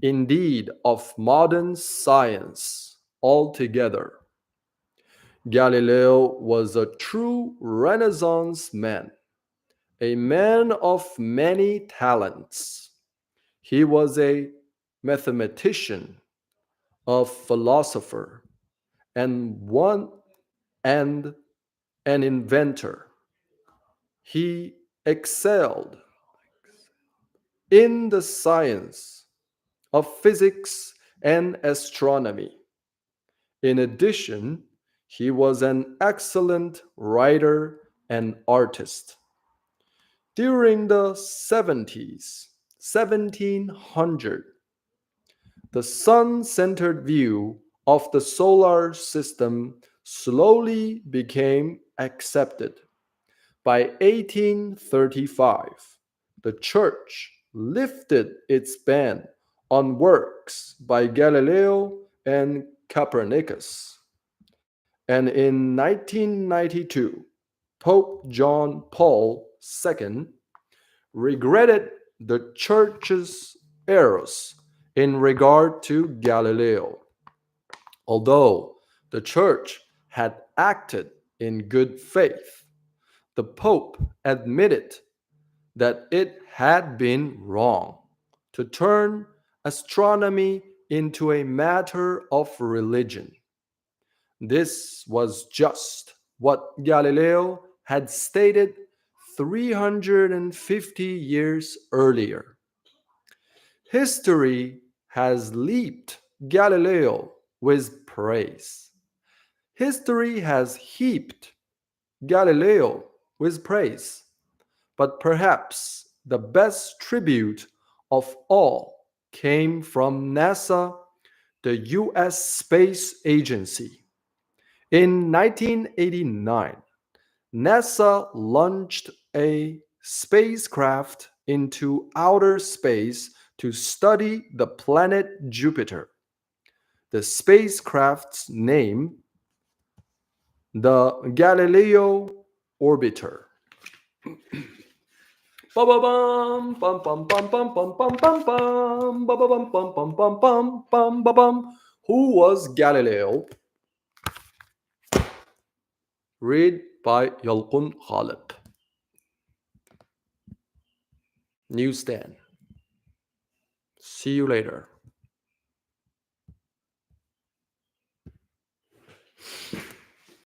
indeed, of modern science altogether. Galileo was a true Renaissance man, a man of many talents. He was a mathematician, a philosopher, and an inventor. He excelled in the science of physics and astronomy. In addition, he was an excellent writer and artist. During the 70s, 1700, the sun centered view of the solar system slowly became accepted. By 1835, the church lifted its ban on works by Galileo and Copernicus. And in 1992, Pope John Paul II regretted the church's errors in regard to Galileo. Although the church had acted in good faith, the Pope admitted that it had been wrong to turn astronomy into a matter of religion. This was just what Galileo had stated 350 years earlier. History has heaped Galileo with praise. History has heaped Galileo with praise. But perhaps the best tribute of all came from NASA, the US Space Agency. In 1989, NASA launched a spacecraft into outer space to study the planet Jupiter. The spacecraft's name, the Galileo Orbiter. Ba-ba-bum, bum, bum, bum, bum, bum, bum, bum, bum, ba-ba-bum, bum, bum, bum, bum, bum, ba-bum. Who was Galileo? Read by Yalqun Ghalib. Newsstand. See you later.